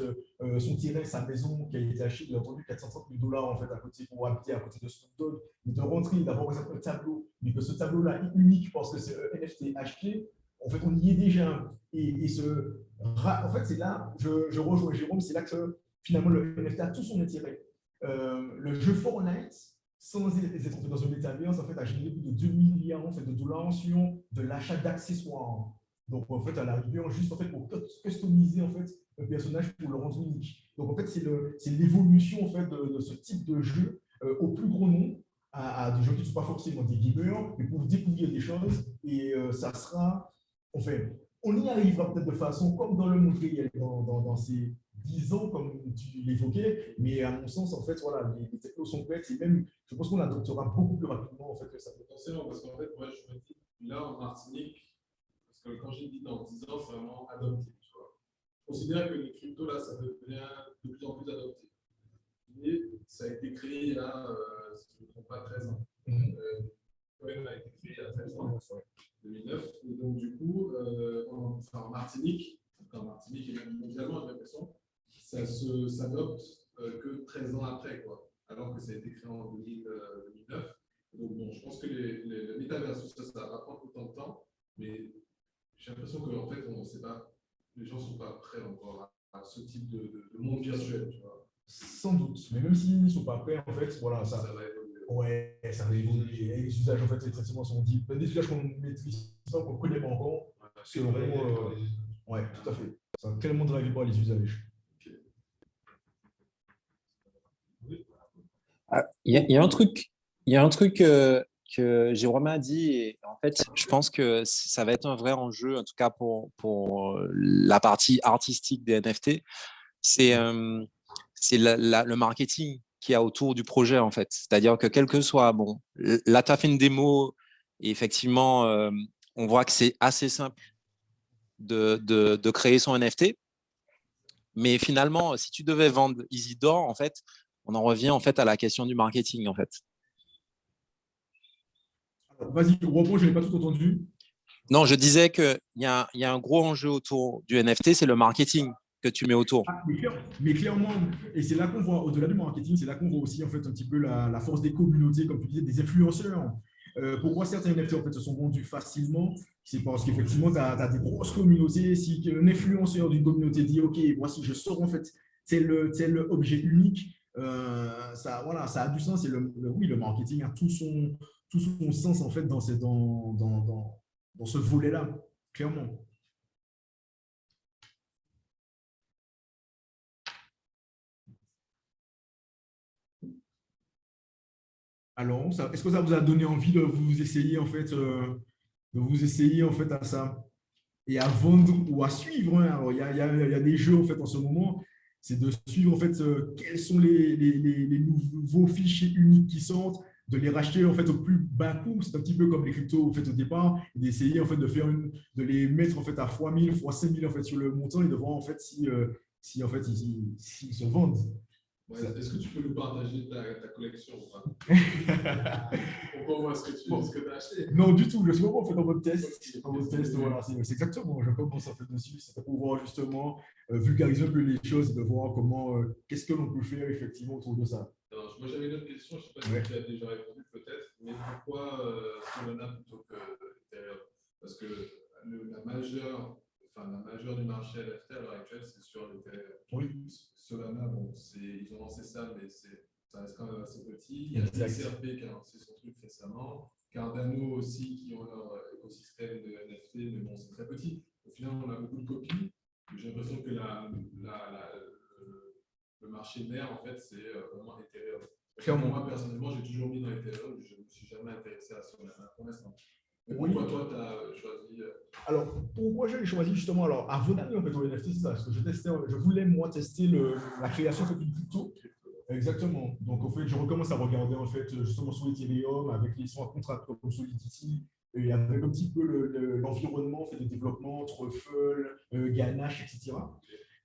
son terrain, sa maison qui a été achetée, il a vendu 430 000 dollars en fait, à côté, pour habiter à côté de Snoop Dogg, et de rentrer, d'avoir par exemple un tableau, mais que ce tableau-là est unique parce que c'est un NFT acheté. En fait, on y est déjà. En fait, c'est là, je rejoins Jérôme, c'est là que finalement le NFT a tout son intérêt. Le jeu Fortnite, sans être dans un métaverse, en fait, a généré plus de 2 milliards en fait, de dollars sur de l'achat d'accessoires. Donc, en fait, à l'arrivée, juste en fait, pour customiser en fait, un personnage pour le rendre unique. Donc, en fait, c'est l'évolution en fait, de ce type de jeu au plus gros nombre, à des gens qui ne sont pas forcément des gamers, mais pour découvrir des choses. Et ça sera, enfin, on y arrivera peut-être de façon comme dans le monde réel, dans ces 10 ans, comme tu l'évoquais, mais à mon sens, en fait, voilà, les technos sont prêtes et même, je pense qu'on adoptera beaucoup plus rapidement en fait, que ça. Potentiellement, parce qu'en fait, moi, je me dis, là, en Martinique, parce que quand j'ai dit dans 10 ans, c'est vraiment adopté. Tu vois. Je considère que les cryptos, là, ça devient de plus en plus adopté. Et ça a été créé il y a, si je ne me trompe pas, 13 ans. Coin a été créé il y a 13 ans, 2009. Et donc, du coup, en Martinique et même mondialement, j'ai l'impression, ça s'adopte que 13 ans après, quoi. Alors que ça a été créé en 2009. Donc, bon, je pense que le métaverse, ça va prendre autant de temps, mais j'ai l'impression que en fait, on sait pas, les gens ne sont pas prêts encore à ce type de monde virtuel. Tu vois. Sans doute, mais même s'ils ne sont pas prêts, en fait, voilà, ça va évoluer. Ouais, ça va évoluer. Et les usages, en fait, effectivement, sont dits. Des usages qu'on maîtrise pas, qu'on ne connaît pas encore, seront. Ouais, tout à fait. Ça va tellement drivé par les usages. Il y a un truc, que Jérôme a dit, et en fait, je pense que ça va être un vrai enjeu, en tout cas pour la partie artistique des NFT, c'est le marketing qu'il y a autour du projet, en fait. C'est-à-dire que quel que soit, bon, là, tu as fait une démo, et effectivement, on voit que c'est assez simple de créer son NFT, mais finalement, si tu devais vendre Isidore, en fait, on en revient en fait à la question du marketing, en fait. Vas-y, reprends, je n'ai pas tout entendu. Non, je disais qu'il y a un gros enjeu autour du NFT, c'est le marketing que tu mets autour. Mais clairement, et c'est là qu'on voit, au-delà du marketing, c'est là qu'on voit aussi en fait un petit peu la force des communautés, comme tu disais, des influenceurs. Pourquoi certains NFT en fait, se sont vendus facilement? C'est parce qu'effectivement, tu as des grosses communautés. Si un influenceur d'une communauté dit, OK, voici, je sors en fait tel objet unique, ça, voilà, ça a du sens. Et oui, le marketing a tout son sens en fait dans ce volet-là, clairement. Alors, est-ce que ça vous a donné envie de vous essayer en fait, à ça et à vendre ou à suivre, hein. Alors, il y a des jeux en fait en ce moment, c'est de suivre en fait quels sont les nouveaux fichiers uniques qui sortent, de les racheter en fait au plus bas coût. C'est un petit peu comme les cryptos en fait au départ, et d'essayer en fait de les mettre en fait à fois 1000, fois 5000 en fait sur le montant et de voir en fait si en fait s'ils se vendent. Ouais, est-ce que tu peux nous partager ta collection? On peut voir ce que tu as acheté. Non, du tout. Je suis vraiment en fait en mode test. En mode test, voilà. C'est exactement. Je commence en fait dessus. C'est pour voir justement vulgariser un peu les choses et de voir comment, qu'est-ce que l'on peut faire effectivement autour de ça. Alors, moi, j'avais une autre question. Je ne sais pas si tu as déjà répondu peut-être, mais pourquoi Solana plutôt que Ethereum? Parce que la majeure du marché NFT à l'heure actuelle, c'est sur l'Ethereum. Oui. Solana, bon, ils ont lancé ça, mais ça reste quand même assez petit. Il y a XRP qui a lancé son truc récemment. Cardano aussi, qui ont leur écosystème de NFT, mais bon, c'est très petit. Au final, on a beaucoup de copies. J'ai l'impression que le marché mère, en fait, c'est vraiment Ethereum. Clairement. Moi, personnellement, j'ai toujours mis dans Ethereum, je ne me suis jamais intéressé à Solana pour l'instant. Pourquoi toi, tu as choisi Alors, pourquoi j'ai choisi justement, alors, avant d'aller en fait, au NFT, c'est ça, parce que je voulais moi tester la création en fait, d'une crypto. Exactement. Donc, en fait, je recommence à regarder en fait, justement sur Ethereum avec les smart contracts comme Solidity et avec un petit peu l'environnement en fait, de développement, Truffle, Ganache, etc.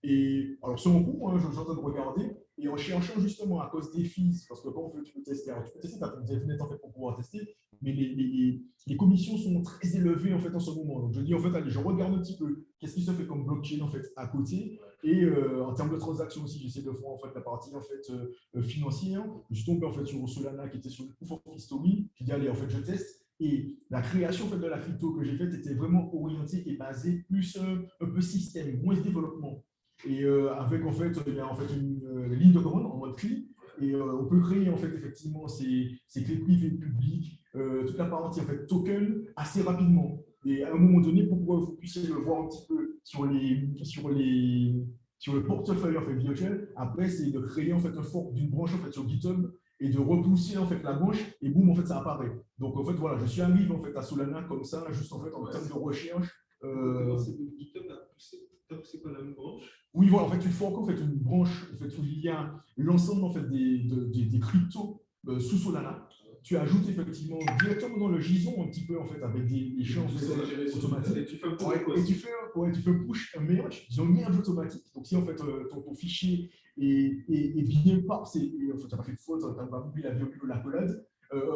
Et alors, sur mon coup, je suis en train de regarder et en cherchant justement à cause des fees, parce que quand on veut, tu peux tester, alors tu peux tester, tu as ton DevNet en fait pour pouvoir tester, mais les commissions sont très élevées en fait en ce moment. Donc, je dis en fait, allez, je regarde un petit peu qu'est-ce qui se fait comme blockchain en fait à côté. Et en termes de transactions aussi, j'essaie de voir en fait la partie en fait financière. Je suis tombé en fait sur Solana qui était sur le Proof of History. J'ai dit allez en fait je teste. Et la création en fait, de la crypto que j'ai faite était vraiment orientée et basée plus un peu système, moins développement. Et avec en fait, il y a en fait une ligne de commande en mode CLI. Et on peut créer en fait effectivement ces clés privées publiques, toute la partie en fait token assez rapidement. Et à un moment donné, pour que vous puissiez le voir un petit peu sur le portefeuille en fait, virtuel, après c'est de créer en fait un fork d'une branche en fait sur GitHub et de repousser en fait la branche et boum en fait ça apparaît. Donc en fait voilà, je suis arrivé en fait à Solana comme ça, juste en fait en termes de recherche. GitHub a poussé quoi la même branche? Oui, voilà, en fait, tu forques en fait une branche en fait, où il y a l'ensemble en fait, des cryptos sous Solana. Tu ajoutes effectivement directement dans le JSON un petit peu en fait avec des champs automatiques. Et tu fais un push, un merge, disons un merge automatique. Donc si en fait ton fichier est bien parsé, et en fait tu n'as pas fait de faute, tu n'as pas oublié la virgule ou l'accolade,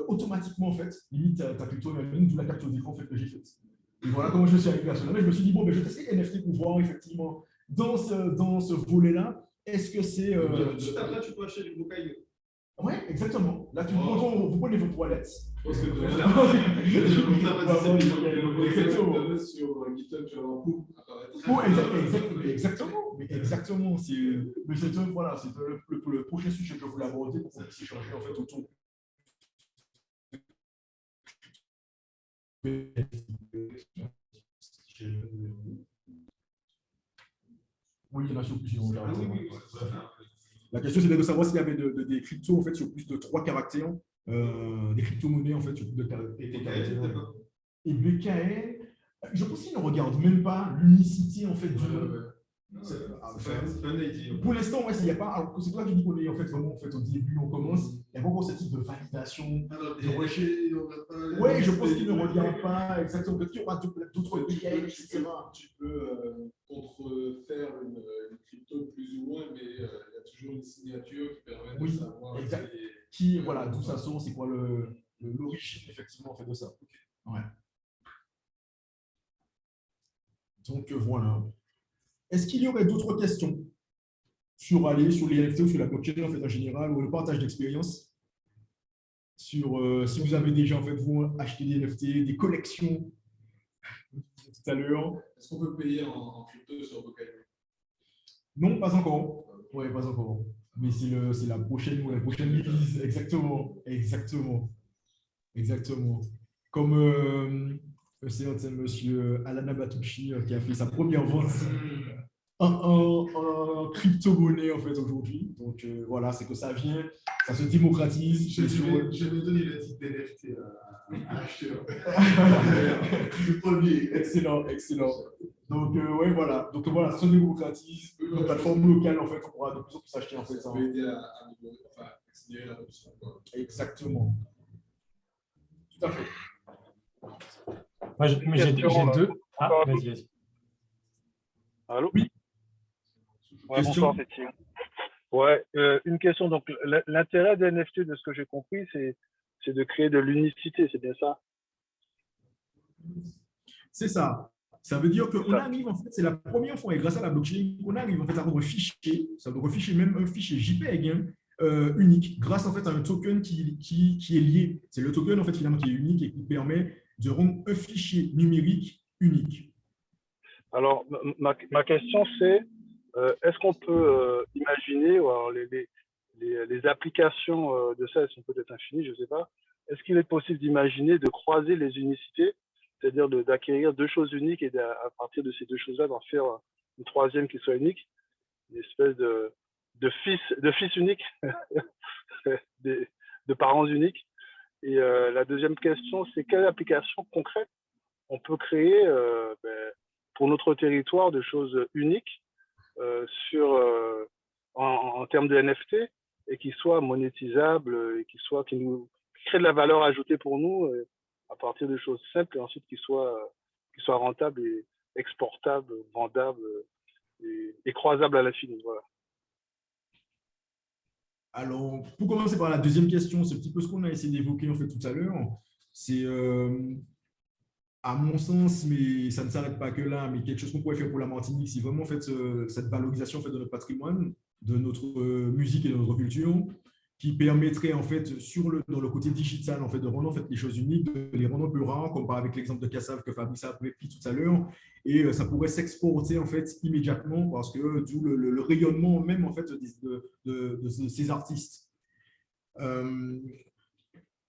automatiquement en fait, limite tu as plutôt la ligne, d'où la capture d'écran en fait, que j'ai faite. Et voilà comment je suis arrivé à Solana. Je me suis dit, bon, ben, je vais tester NFT pour voir effectivement dans ce volet-là, est-ce que c'est. Là, tu peux acheter du Bokaï. Oui, exactement. Là, vous prenez vos toilettes. Parce que sur GitHub, tu vas avoir beaucoup apparaître. Exactement. Mais exactement. Mais c'est voilà, c'est le prochain sujet que je voulais aborder pour qu'on puisse échanger en fait autour. Oui, il y en a sur plusieurs. La question, c'était de savoir s'il y avait des cryptos en fait, sur plus de 3 caractères, des crypto-monnaies en fait, sur plus de caractères. Et BKL, je pense qu'il ne regarde même pas l'unicité en fait, du nom. Pour l'instant, ouais, il n'y a pas. C'est toi qui dis qu'on est en fait, vraiment en fait, au début, on commence. Il n'y a pas encore ce type de validation. Oui, je pense qu'il ne regarde pas exactement. Peut-être qu'il y aura d'autres BKL, etc. Tu peux contrefaire une crypto plus ou moins, mais il y a toujours une signature qui permet de savoir voilà, d'où ça sort, c'est quoi l'origine effectivement en fait de ça. Ouais. Donc voilà. Est-ce qu'il y aurait d'autres questions sur les NFT ou sur la blockchain en fait en général ou le partage d'expérience sur si vous avez déjà en fait vous acheté des NFT, des collections tout à l'heure. Est-ce qu'on peut payer en crypto sur Bokaï? Non, pas encore. Oui, pas encore. Mais c'est la prochaine release. Exactement. Comme c'est un monsieur Alana Batucci qui a fait sa première vente en crypto-monnaie en fait aujourd'hui. Donc voilà, c'est que ça vient, ça se démocratise. Je vais donner le titre d'NFT à acheteur. Le premier. Excellent. Donc voilà. Donc voilà, ça se démocratise. Une plateforme locale en fait, on pourra de plus en plus acheter en fait. Ça peut aider à accélérer l'adoption. Exactement. Tout à fait. Moi, j'ai deux. Ah, vas-y. Allô? Oui. Ouais, bonsoir, c'est Thierry. Ouais, une question. Donc, l'intérêt des NFT, de ce que j'ai compris, c'est de créer de l'unicité, c'est bien ça? C'est ça. Ça veut dire qu'on arrive, en fait, c'est la première fois, et grâce à la blockchain, on arrive en fait à rendre un fichier, ça veut fichier, même un fichier JPEG unique, grâce en fait à un token qui est lié. C'est le token en fait finalement qui est unique et qui permet de rendre un fichier numérique unique. Alors, ma question c'est, est-ce qu'on peut imaginer, ou alors les applications de ça, elles sont peut-être infinies, je ne sais pas, est-ce qu'il est possible d'imaginer de croiser les unicités, c'est-à-dire d'acquérir deux choses uniques et à partir de ces deux choses-là, d'en faire une troisième qui soit unique, une espèce de fils uniques, de parents uniques. Et la deuxième question, c'est quelle application concrète on peut créer pour notre territoire de choses uniques en termes de NFT et qui soient monétisables et qui créent de la valeur ajoutée pour nous à partir de choses simples et ensuite qui soient rentables et exportables, vendables et croisables à l'infini. Voilà. Alors, pour commencer par la deuxième question, c'est un petit peu ce qu'on a essayé d'évoquer en fait tout à l'heure. C'est, à mon sens, mais ça ne s'arrête pas que là, mais quelque chose qu'on pourrait faire pour la Martinique, c'est vraiment en fait, cette valorisation en fait, de notre patrimoine, de notre musique et de notre culture, qui permettrait en fait, dans le côté digital, en fait, de rendre en fait, les choses uniques, de les rendre un peu rares, comme avec l'exemple de Kassav que Fabrice a pris tout à l'heure, et ça pourrait s'exporter en fait immédiatement parce que d'où le rayonnement même en fait de ces artistes.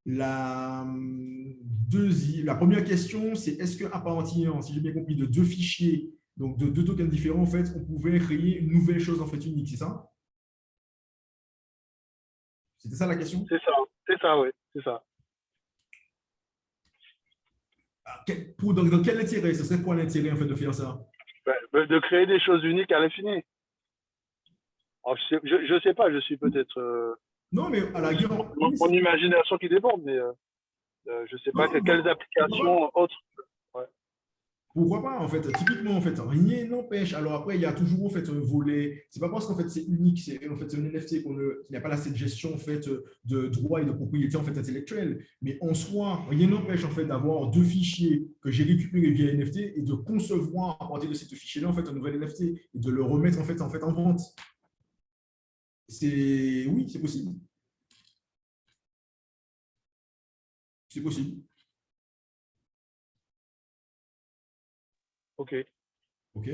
La première question, c'est est-ce qu'à partir, si j'ai bien compris, de deux fichiers, donc de deux tokens différents, en fait, on pouvait créer une nouvelle chose en fait unique, c'est ça? C'était ça la question? C'est ça, oui, c'est ça. Dans quel intérêt? Ce serait quoi l'intérêt en fait de faire ça? De créer des choses uniques à l'infini. Je ne sais pas, je suis peut-être… non, mais à la guerre… Mon imagination qui déborde, mais je ne sais pas quelles applications autres… Ouais. Pourquoi pas, en fait, typiquement, en fait, rien n'empêche. Alors après, il y a toujours en fait un volet. C'est pas parce qu'en fait c'est unique, c'est en fait un NFT qu'il n'y a pas là cette gestion en fait de droit et de propriété en fait intellectuelle. Mais en soi, rien n'empêche en fait d'avoir deux fichiers que j'ai récupérés via NFT et de concevoir à partir de ces deux fichiers-là en fait un nouvel NFT et de le remettre en fait en vente. Oui, c'est possible. C'est possible. Ok. Ok.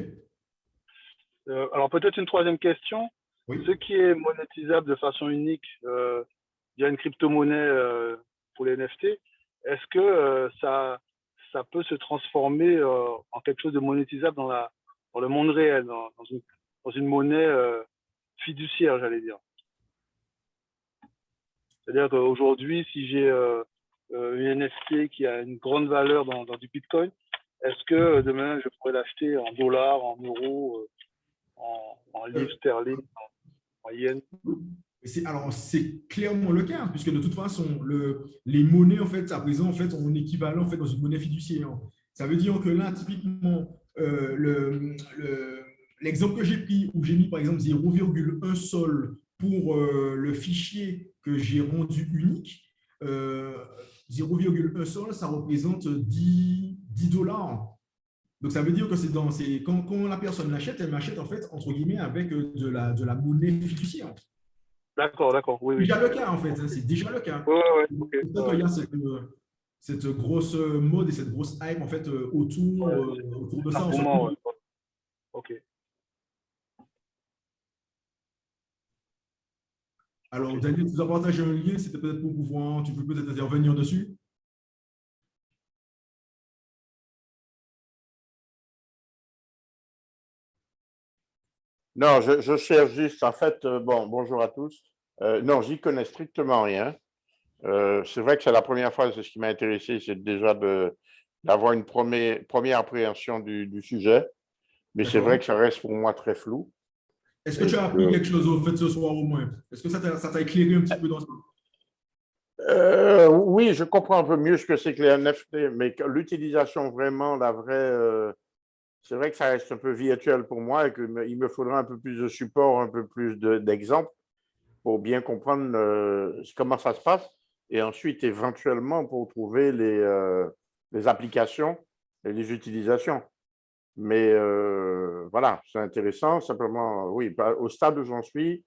Alors peut-être une troisième question. Oui. Ce qui est monétisable de façon unique via une crypto-monnaie pour les NFT, est-ce que ça peut se transformer en quelque chose de monétisable dans le monde réel, dans une monnaie fiduciaire, j'allais dire? C'est-à-dire qu'aujourd'hui, si j'ai une NFT qui a une grande valeur dans du Bitcoin, est-ce que demain, je pourrais l'acheter en dollars, en euros, en livres sterling, en yens? Alors, c'est clairement le cas, puisque de toute façon, les monnaies, en fait, à présent, en fait, ont un équivalent en fait, dans une monnaie fiduciaire. Ça veut dire que là, typiquement, l'exemple que j'ai pris, où j'ai mis par exemple 0,1 sol pour le fichier que j'ai rendu unique, 0,1 sol, ça représente 10 $. Donc, ça veut dire que quand la personne l'achète, elle m'achète en fait, entre guillemets, avec de la monnaie fiduciaire. D'accord, oui. C'est déjà le cas, en fait. Hein, c'est déjà le cas. Ouais, okay. Il y a cette grosse mode et cette grosse hype, en fait, autour de ça. Ouais. Ok. Alors, Daniel, tu nous as partagé un lien, c'était peut-être pour pouvoir, tu peux peut-être intervenir dessus. Non, je cherche juste, en fait, bonjour à tous. Non, j'y connais strictement rien. C'est vrai que c'est la première fois, c'est ce qui m'a intéressé, c'est déjà d'avoir une première appréhension du sujet. Mais c'est vrai que ça reste pour moi très flou. Est-ce que tu as appris quelque chose au fait ce soir au moins? Est-ce que ça t'a éclairé un petit peu dans ça? Oui, je comprends un peu mieux ce que c'est que les NFT, mais l'utilisation vraiment, la vraie… c'est vrai que ça reste un peu virtuel pour moi et qu'il me faudra un peu plus de support, un peu plus d'exemples pour bien comprendre comment ça se passe et ensuite éventuellement pour trouver les applications et les utilisations. Mais voilà, c'est intéressant. Simplement, oui, au stade où j'en suis,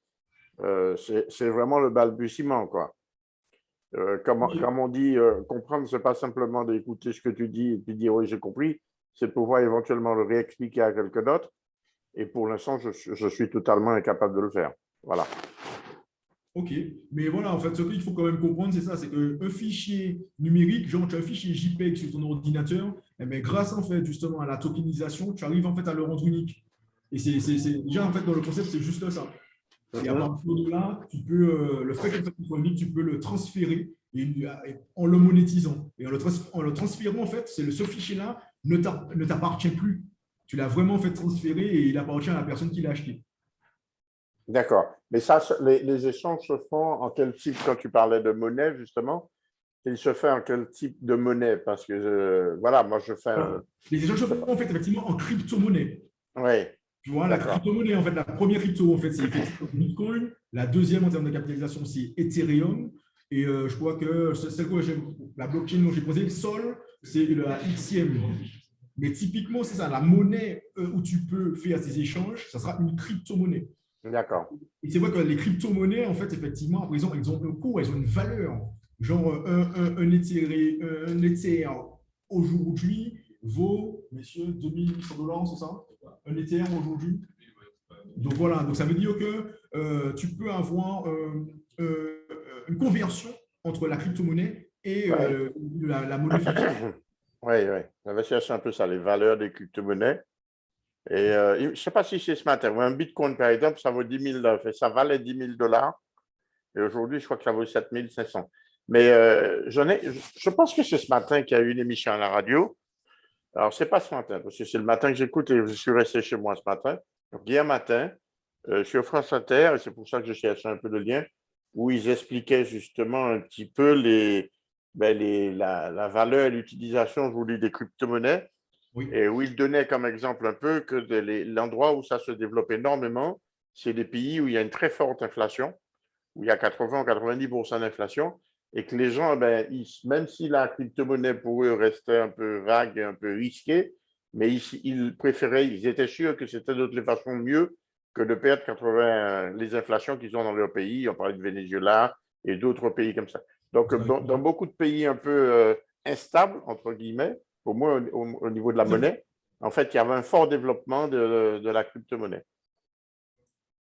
c'est vraiment le balbutiement, quoi. Comme on dit, comprendre, ce n'est pas simplement d'écouter ce que tu dis et puis dire oui, j'ai compris, c'est de pouvoir éventuellement le réexpliquer à quelqu'un d'autre. Et pour l'instant, je suis totalement incapable de le faire. Voilà. OK. Mais voilà, en fait, ce qu'il faut quand même comprendre, c'est ça, c'est qu'un fichier numérique, genre tu as un fichier JPEG sur ton ordinateur, eh bien, grâce en fait justement à la tokenisation, tu arrives en fait à le rendre unique. Et c'est déjà en fait dans le concept, c'est juste ça. Et à partir de là, tu peux, le fait que ça soit unique, tu peux le transférer en le monétisant. Et en le transférant, en fait, ce fichier-là ne t'appartient plus. Tu l'as vraiment fait transférer et il appartient à la personne qui l'a acheté. D'accord. Mais ça, les échanges se font en quel type, quand tu parlais de monnaie, justement, il se fait en quel type de monnaie? Parce que, voilà, moi, je fais… Les échanges se font, en fait, effectivement, en crypto-monnaie. Oui. Tu vois, la crypto-monnaie, en fait, la première crypto, en fait, c'est Bitcoin. La deuxième, en termes de capitalisation, c'est Ethereum. Et je crois que la blockchain dont j'ai posé, Sol, c'est la Xiem. Mais typiquement, c'est ça, la monnaie où tu peux faire tes échanges, ça sera une crypto-monnaie. D'accord. Et c'est vrai que les crypto-monnaies, en fait, effectivement, par exemple, elles ont un coût, elles ont une valeur. Genre, un Ether aujourd'hui vaut, messieurs, 2800 $, c'est ça? Un Ether aujourd'hui. Donc voilà, donc ça veut dire que tu peux avoir une conversion entre la crypto-monnaie et la monnaie fixe. Oui, oui. J'avais cherché un peu ça, les valeurs des crypto-monnaies. Et je ne sais pas si c'est ce matin. Un bitcoin, par exemple, ça vaut 10 000 $. Ça valait 10 000 $. Et aujourd'hui, je crois que ça vaut 7 500. Mais je pense que c'est ce matin qu'il y a eu une émission à la radio. Alors, ce n'est pas ce matin, parce que c'est le matin que j'écoute et je suis resté chez moi ce matin. Donc, hier matin, je suis au France Inter, et c'est pour ça que je cherchais un peu de lien, où ils expliquaient justement un petit peu la valeur et l'utilisation, je vous dis, des crypto-monnaies. Oui. Et où ils donnaient comme exemple un peu que l'endroit où ça se développe énormément, c'est des pays où il y a une très forte inflation, où il y a 80 ou 90% d'inflation, et que les gens, même si la crypto-monnaie pour eux restait un peu vague, un peu risquée, mais ils préféraient, ils étaient sûrs que c'était de toutes les façons mieux que de perdre 80 les inflations qu'ils ont dans leur pays. On parlait de Venezuela et d'autres pays comme ça. Donc, dans beaucoup de pays un peu instables, entre guillemets, au moins au niveau de la monnaie, en fait, il y avait un fort développement de la crypto-monnaie.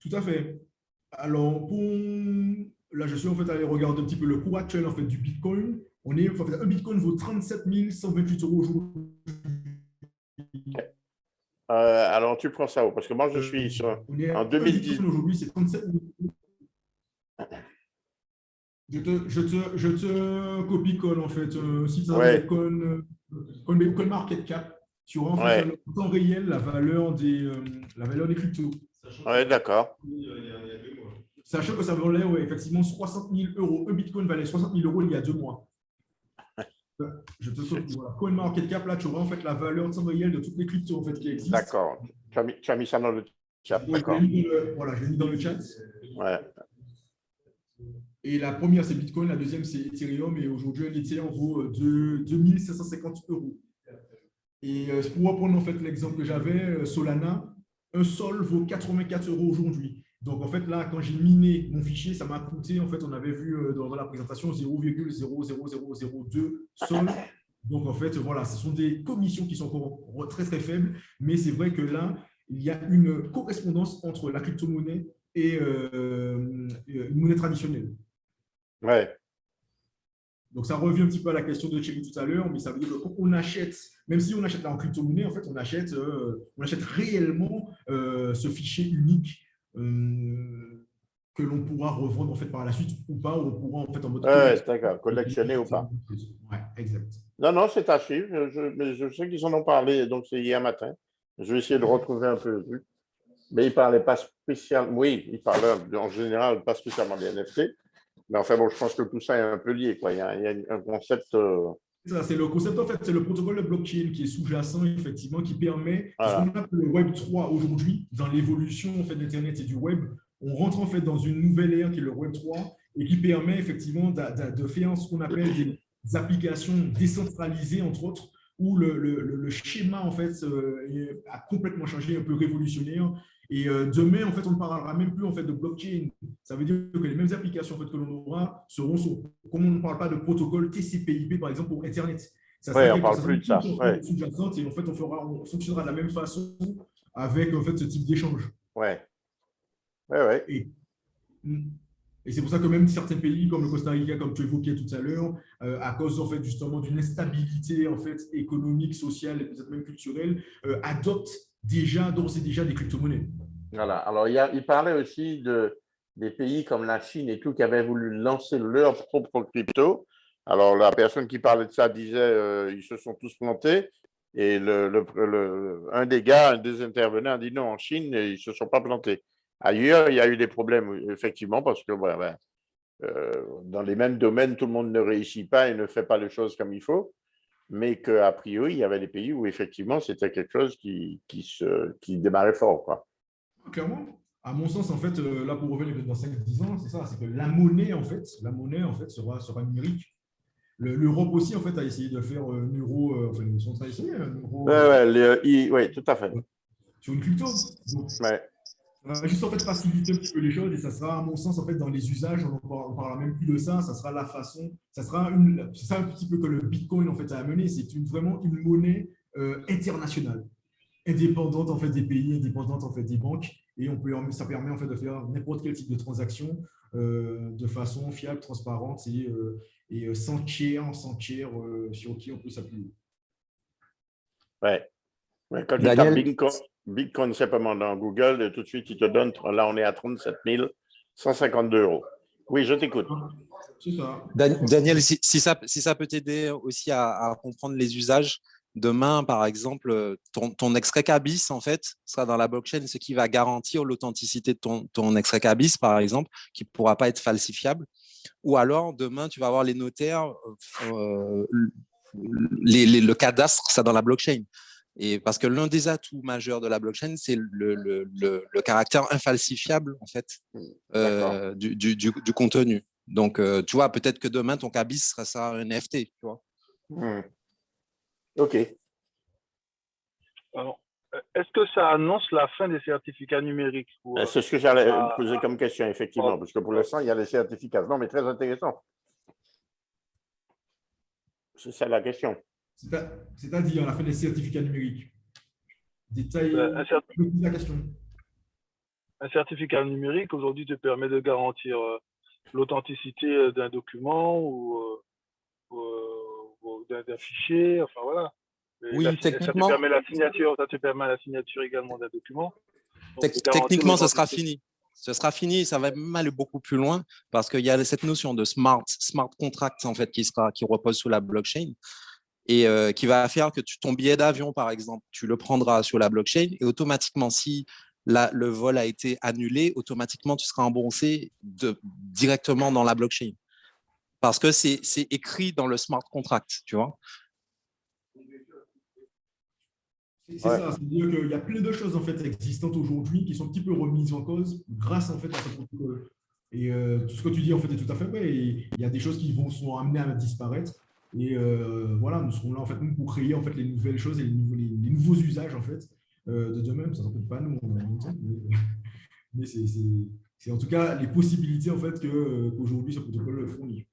Tout à fait. Alors, là, je suis en fait allé regarder un petit peu le cours actuel en fait, du Bitcoin. Un Bitcoin vaut 37 128 € aujourd'hui. Alors, tu prends ça où? Parce que moi, je suis en 2010. Aujourd'hui, c'est 37 000. Je te copie-colle en fait. Si tu as Coin Market Cap, tu auras en fait en temps réel la valeur des cryptos. Oui, d'accord. Sachant que ça valait effectivement 60 000 €. Un Bitcoin valait 60 000 € il y a 2 mois. Je te copie. Voilà. Coin Market Cap, là, tu auras en fait la valeur en temps réel de toutes les cryptos en fait, qui existent. D'accord. Tu as mis ça dans le chat. D'accord. Voilà, je l'ai mis dans le chat. Ouais. Et la première, c'est Bitcoin, la deuxième, c'est Ethereum. Et aujourd'hui, un Ethereum vaut 2 750 €. Et pour reprendre en fait l'exemple que j'avais, Solana, un Sol vaut 84 € aujourd'hui. Donc en fait, là, quand j'ai miné mon fichier, ça m'a coûté, en fait, on avait vu dans la présentation 0,00002 Sol. Donc en fait, voilà, ce sont des commissions qui sont encore très très faibles. Mais c'est vrai que là, il y a une correspondance entre la crypto-monnaie et une monnaie traditionnelle. Ouais. Donc, ça revient un petit peu à la question de Thierry tout à l'heure, mais ça veut dire qu'on achète, même si on achète là en crypto-monnaie, en fait, on achète réellement ce fichier unique que l'on pourra revendre en fait par la suite ou pas, ou on pourra en fait en mode… d'accord, collectionner ou pas. Ouais, exact. Non, c'est à suivre. Mais je sais qu'ils en ont parlé, donc c'est hier matin. Je vais essayer de retrouver un peu le truc. Mais ils ne parlaient pas spécialement, oui, ils parlaient en général pas spécialement des NFT. Mais enfin, bon, je pense que tout ça est un peu lié, quoi. Il y a un concept… C'est le concept, en fait, c'est le protocole de blockchain qui est sous-jacent, effectivement, qui permet ce qu'on appelle le Web 3 aujourd'hui, dans l'évolution en fait, d'Internet et du Web. On rentre en fait dans une nouvelle ère qui est le Web 3 et qui permet effectivement de faire ce qu'on appelle des applications décentralisées, entre autres, où le schéma, en fait, a complètement changé, un peu révolutionnaire. Et demain, en fait, on ne parlera même plus en fait, de blockchain. Ça veut dire que les mêmes applications en fait, que l'on aura seront comme on ne parle pas de protocole TCP/IP, par exemple, pour Internet. Oui, on ne parle plus de ça. Ouais. Et en fait, on fonctionnera de la même façon avec en fait, ce type d'échange. Ouais. Et c'est pour ça que même certains pays comme le Costa Rica, comme tu évoquais tout à l'heure, à cause en fait, justement d'une instabilité en fait, économique, sociale et peut-être même culturelle, adoptent d'ores et déjà des crypto-monnaies. Voilà. Alors, il parlait aussi des pays comme la Chine et tout qui avaient voulu lancer leur propre crypto. Alors, la personne qui parlait de ça disait ils se sont tous plantés. Et un des intervenants a dit non, en Chine, ils ne se sont pas plantés. Ailleurs, il y a eu des problèmes, effectivement, parce que dans les mêmes domaines, tout le monde ne réussit pas et ne fait pas les choses comme il faut. Mais qu'a priori, il y avait des pays où, effectivement, c'était quelque chose qui démarrait fort, quoi. Clairement. À mon sens, en fait, là, pour revenir dans 5-10 ans, c'est ça, c'est que la monnaie, en fait, sera numérique. L'Europe aussi, en fait, a essayé de faire un euro, enfin, ils sont en train d'essayer un euro Oui, tout à fait. sur une crypto. Donc, Ouais. ça va juste en fait faciliter un petit peu les choses et ça sera, à mon sens, en fait, dans les usages, on ne parlera même plus de ça, ça sera la façon, c'est ça un petit peu que le Bitcoin, en fait, a amené, c'est vraiment une monnaie internationale, indépendante, en fait, des pays, indépendante, en fait, des banques, et ça permet, en fait, de faire n'importe quel type de transaction de façon fiable, transparente et sans tiers sur qui on peut s'appuyer. Ouais. Quand tu tapes Bitcoin simplement dans Google, et tout de suite, il te donne, là, on est à 37 152 €. Oui, je t'écoute. C'est ça. Daniel, si ça peut t'aider aussi à comprendre les usages, demain, par exemple, ton extrait KBIS, en fait, sera dans la blockchain, ce qui va garantir l'authenticité de ton extrait KBIS, par exemple, qui ne pourra pas être falsifiable. Ou alors, demain, tu vas avoir les notaires, le cadastre, ça dans la blockchain. Et parce que l'un des atouts majeurs de la blockchain, c'est le caractère infalsifiable, en fait, du contenu. Donc, tu vois, peut-être que demain, ton KBIS sera ça un NFT, tu vois. OK. Alors, est-ce que ça annonce la fin des certificats numériques C'est ce que j'allais poser comme question, effectivement, parce que pour l'instant, il y a les certificats. Non, mais très intéressant. C'est ça la question. C'est-à-dire la fin des certificats numériques. Détail la question. Un certificat numérique, aujourd'hui, te permet de garantir l'authenticité d'un document ou d'un fichier, enfin voilà. Oui, techniquement. Ça te permet la signature également d'un document. Techniquement, ce sera fini. Ce sera fini et ça va même aller beaucoup plus loin parce qu'il y a cette notion de smart contract en fait, qui repose sur la blockchain et qui va faire que ton billet d'avion, par exemple, tu le prendras sur la blockchain et automatiquement, si le vol a été annulé, automatiquement, tu seras remboursé directement dans la blockchain parce que c'est écrit dans le smart contract, tu vois. C'est ça, c'est-à-dire qu'il y a plein de choses en fait existantes aujourd'hui qui sont un petit peu remises en cause grâce en fait à ce protocole. Et tout ce que tu dis en fait est tout à fait vrai. Et il y a des choses qui sont amenées à disparaître. Et voilà, nous serons là en fait nous, pour créer en fait les nouvelles choses et les nouveaux usages en fait de demain. Ça ne s'appelle pas nous, mais c'est en tout cas les possibilités en fait qu'aujourd'hui ce protocole fournit.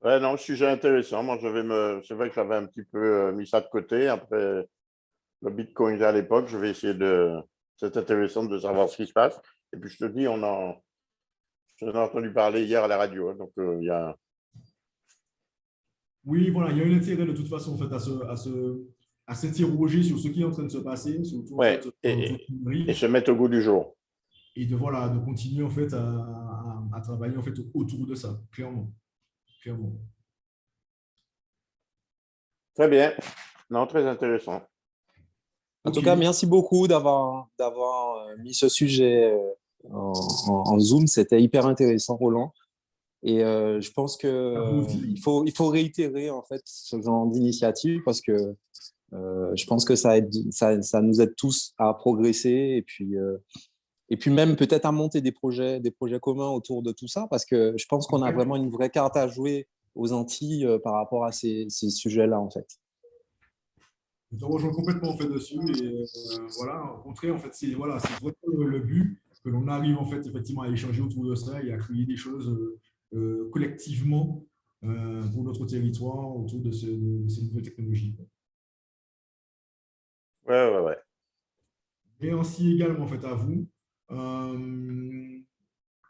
Ouais, non, sujet intéressant. Moi, c'est vrai que j'avais un petit peu mis ça de côté. Après le Bitcoin à l'époque, je vais essayer c'est intéressant de savoir ce qui se passe. Et puis, je te dis, j'en ai entendu parler hier à la radio. Donc, il y a. Oui, voilà, il y a un intérêt de toute façon en fait, à s'interroger sur ce qui est en train de se passer, surtout en fait, et se mettre au goût du jour. Et de continuer en fait à travailler en fait autour de ça, clairement. Très bien. Non, très intéressant. En tout cas, merci beaucoup d'avoir mis ce sujet en Zoom. C'était hyper intéressant, Roland. Et je pense qu'il faut réitérer en fait ce genre d'initiative parce que je pense que ça nous aide tous à progresser et puis même peut-être à monter des projets communs autour de tout ça parce que je pense qu'on a vraiment une vraie carte à jouer aux Antilles par rapport à ces sujets-là en fait. Je te rejoins complètement en fait dessus et voilà, au contraire en fait c'est vraiment le but que l'on arrive en fait effectivement à échanger autour de ça et à créer des choses collectivement pour notre territoire autour de ces nouvelles technologies. Ouais. Et ainsi également en fait à vous. On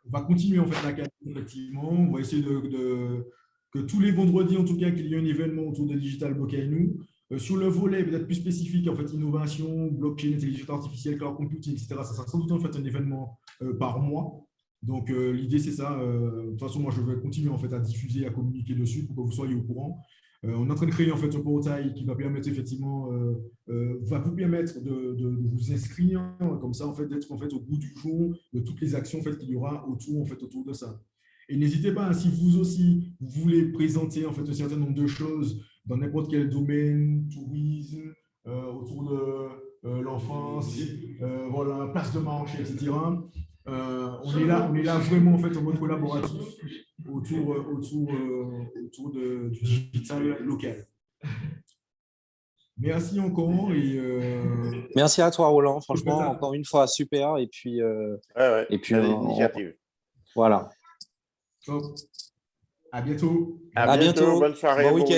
va continuer en fait la qualité effectivement. On va essayer que tous les vendredis en tout cas qu'il y ait un événement autour de Digital Bocainou. Sur le volet peut-être plus spécifique, en fait, innovation, blockchain, intelligence artificielle, cloud computing, etc., ça sera sans doute en fait un événement par mois. Donc, l'idée, c'est ça. De toute façon, moi, je vais continuer en fait, à diffuser, à communiquer dessus pour que vous soyez au courant. On est en train de créer en fait, un portail qui va permettre effectivement, va vous permettre de vous inscrire, comme ça, en fait, d'être en fait, au bout du jour de toutes les actions en fait, qu'il y aura autour de ça. Et n'hésitez pas, hein, si vous aussi, vous voulez présenter en fait, un certain nombre de choses dans n'importe quel domaine, tourisme, autour de l'enfance, voilà, place de marché, etc. On est là vraiment en fait en mode collaboratif autour du digital local. Merci encore. Merci à toi, Roland. Franchement, encore une fois, super. Et puis, l'initiative. Voilà. À bientôt. À bientôt. Bonne soirée. Bon week-end.